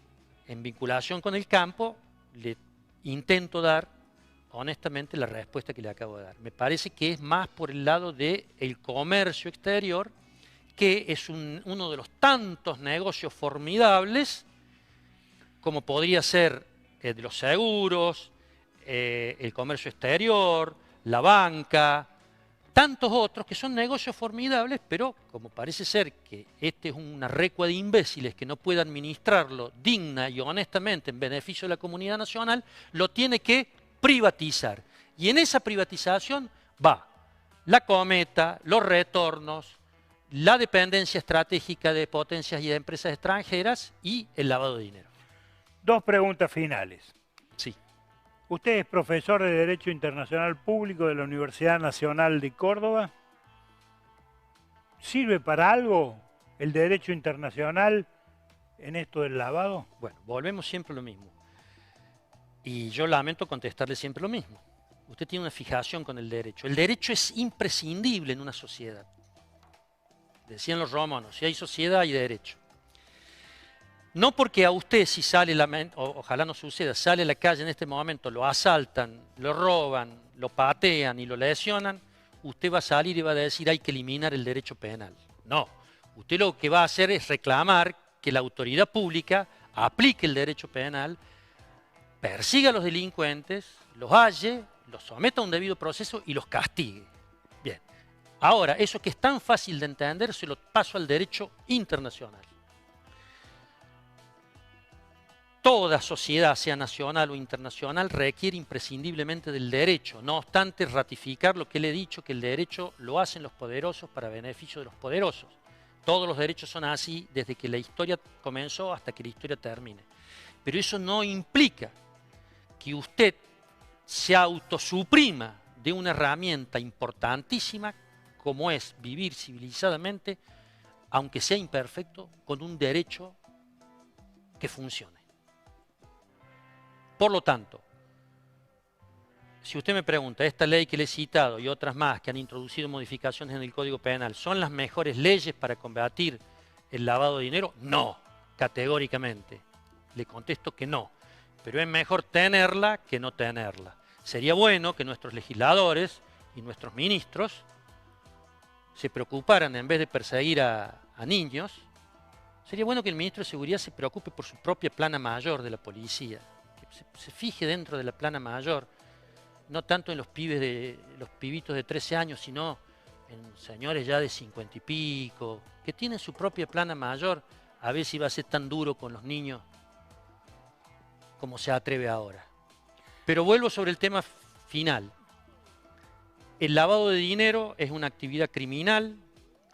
en vinculación con el campo, le intento dar honestamente la respuesta que le acabo de dar. Me parece que es más por el lado del comercio exterior, que es uno de los tantos negocios formidables, como podría ser el de los seguros, el comercio exterior, la banca, tantos otros que son negocios formidables, pero como parece ser que este es una recua de imbéciles que no puede administrarlo digna y honestamente en beneficio de la comunidad nacional, lo tiene que privatizar. Y en esa privatización va la cometa, los retornos, la dependencia estratégica de potencias y de empresas extranjeras y el lavado de dinero. Dos preguntas finales. Sí. Usted es profesor de Derecho Internacional Público de la Universidad Nacional de Córdoba. ¿Sirve para algo el derecho internacional en esto del lavado? Bueno, volvemos siempre a lo mismo. Y yo lamento contestarle siempre lo mismo. Usted tiene una fijación con el derecho. El derecho es imprescindible en una sociedad. Decían los romanos, si hay sociedad hay derecho. No porque a usted si sale, ojalá no suceda, sale a la calle en este momento, lo asaltan, lo roban, lo patean y lo lesionan, usted va a salir y va a decir hay que eliminar el derecho penal. No, usted lo que va a hacer es reclamar que la autoridad pública aplique el derecho penal, persiga a los delincuentes, los halle, los someta a un debido proceso y los castigue. Bien, ahora, eso que es tan fácil de entender, se lo paso al derecho internacional. toda sociedad, sea nacional o internacional, requiere imprescindiblemente del derecho. No obstante, ratificar lo que le he dicho, que el derecho lo hacen los poderosos para beneficio de los poderosos. Todos los derechos son así desde que la historia comenzó hasta que la historia termine. Pero eso no implica que usted se autosuprima de una herramienta importantísima como es vivir civilizadamente, aunque sea imperfecto, con un derecho que funcione. Por lo tanto, si usted me pregunta, esta ley que le he citado y otras más que han introducido modificaciones en el Código Penal, ¿son las mejores leyes para combatir el lavado de dinero? No, categóricamente. Le contesto que no, pero es mejor tenerla que no tenerla. Sería bueno que nuestros legisladores y nuestros ministros se preocuparan, en vez de perseguir a niños, sería bueno que el ministro de Seguridad se preocupe por su propia plana mayor de la policía, que se fije dentro de la plana mayor, no tanto en los pibitos de 13 años, sino en señores ya de 50 y pico, que tienen su propia plana mayor, a ver si va a ser tan duro con los niños como se atreve ahora. Pero vuelvo sobre el tema final. El lavado de dinero es una actividad criminal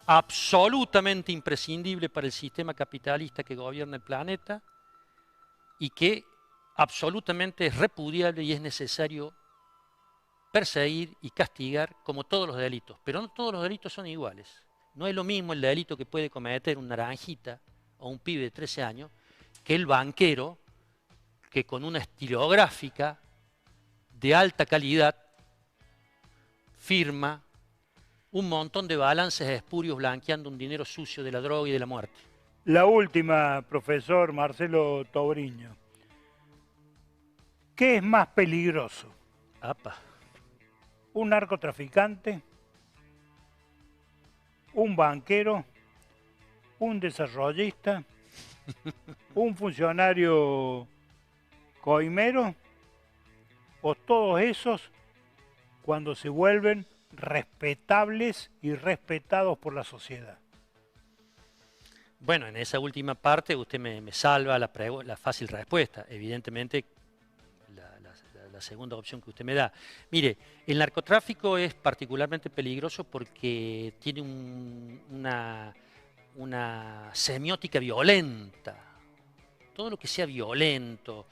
absolutamente imprescindible para el sistema capitalista que gobierna el planeta y que absolutamente es repudiable y es necesario perseguir y castigar como todos los delitos. Pero no todos los delitos son iguales. No es lo mismo el delito que puede cometer un naranjita o un pibe de 13 años que el banquero que con una estilográfica de alta calidad firma un montón de balances espurios blanqueando un dinero sucio de la droga y de la muerte. La última, profesor Marcelo Tobriño. ¿Qué es más peligroso? Apa. ¿Un narcotraficante? ¿Un banquero? ¿Un desarrollista? ¿Un funcionario coimero? ¿O todos esos cuando se vuelven respetables y respetados por la sociedad? Bueno, en esa última parte usted me salva la fácil respuesta. Evidentemente, la segunda opción que usted me da. Mire, el narcotráfico es particularmente peligroso porque tiene una semiótica violenta. Todo lo que sea violento,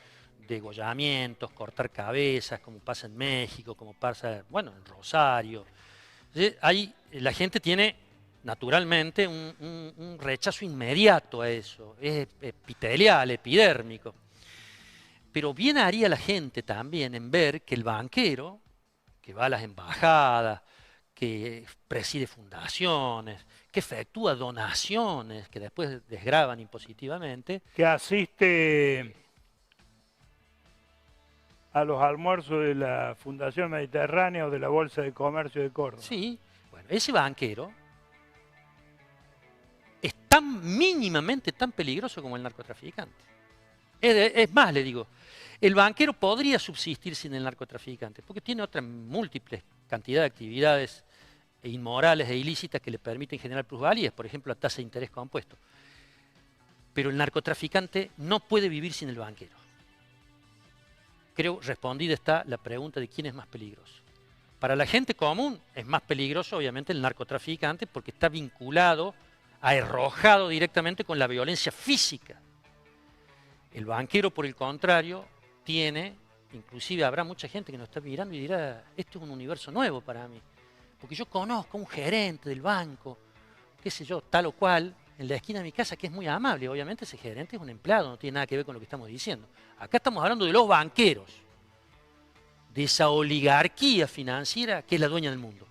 degollamientos, cortar cabezas, como pasa en México, como pasa, bueno, en Rosario. Ahí la gente tiene naturalmente un rechazo inmediato a eso, es epitelial, epidérmico. Pero bien haría la gente también en ver que el banquero, que va a las embajadas, que preside fundaciones, que efectúa donaciones, que después desgravan impositivamente, que asiste a los almuerzos de la Fundación Mediterránea o de la Bolsa de Comercio de Córdoba. Sí, bueno, ese banquero es tan mínimamente tan peligroso como el narcotraficante. Es más, le digo, el banquero podría subsistir sin el narcotraficante, porque tiene otra múltiples cantidad de actividades inmorales e ilícitas que le permiten generar plusvalías, por ejemplo, la tasa de interés compuesto. Pero el narcotraficante no puede vivir sin el banquero. Creo respondida está la pregunta de quién es más peligroso. Para la gente común es más peligroso, obviamente, el narcotraficante porque está vinculado, arrojado directamente con la violencia física. El banquero, por el contrario, tiene, inclusive habrá mucha gente que nos está mirando y dirá, esto es un universo nuevo para mí. Porque yo conozco a un gerente del banco, qué sé yo, tal o cual, en la esquina de mi casa, que es muy amable. Obviamente ese gerente es un empleado, no tiene nada que ver con lo que estamos diciendo. Acá estamos hablando de los banqueros, de esa oligarquía financiera que es la dueña del mundo.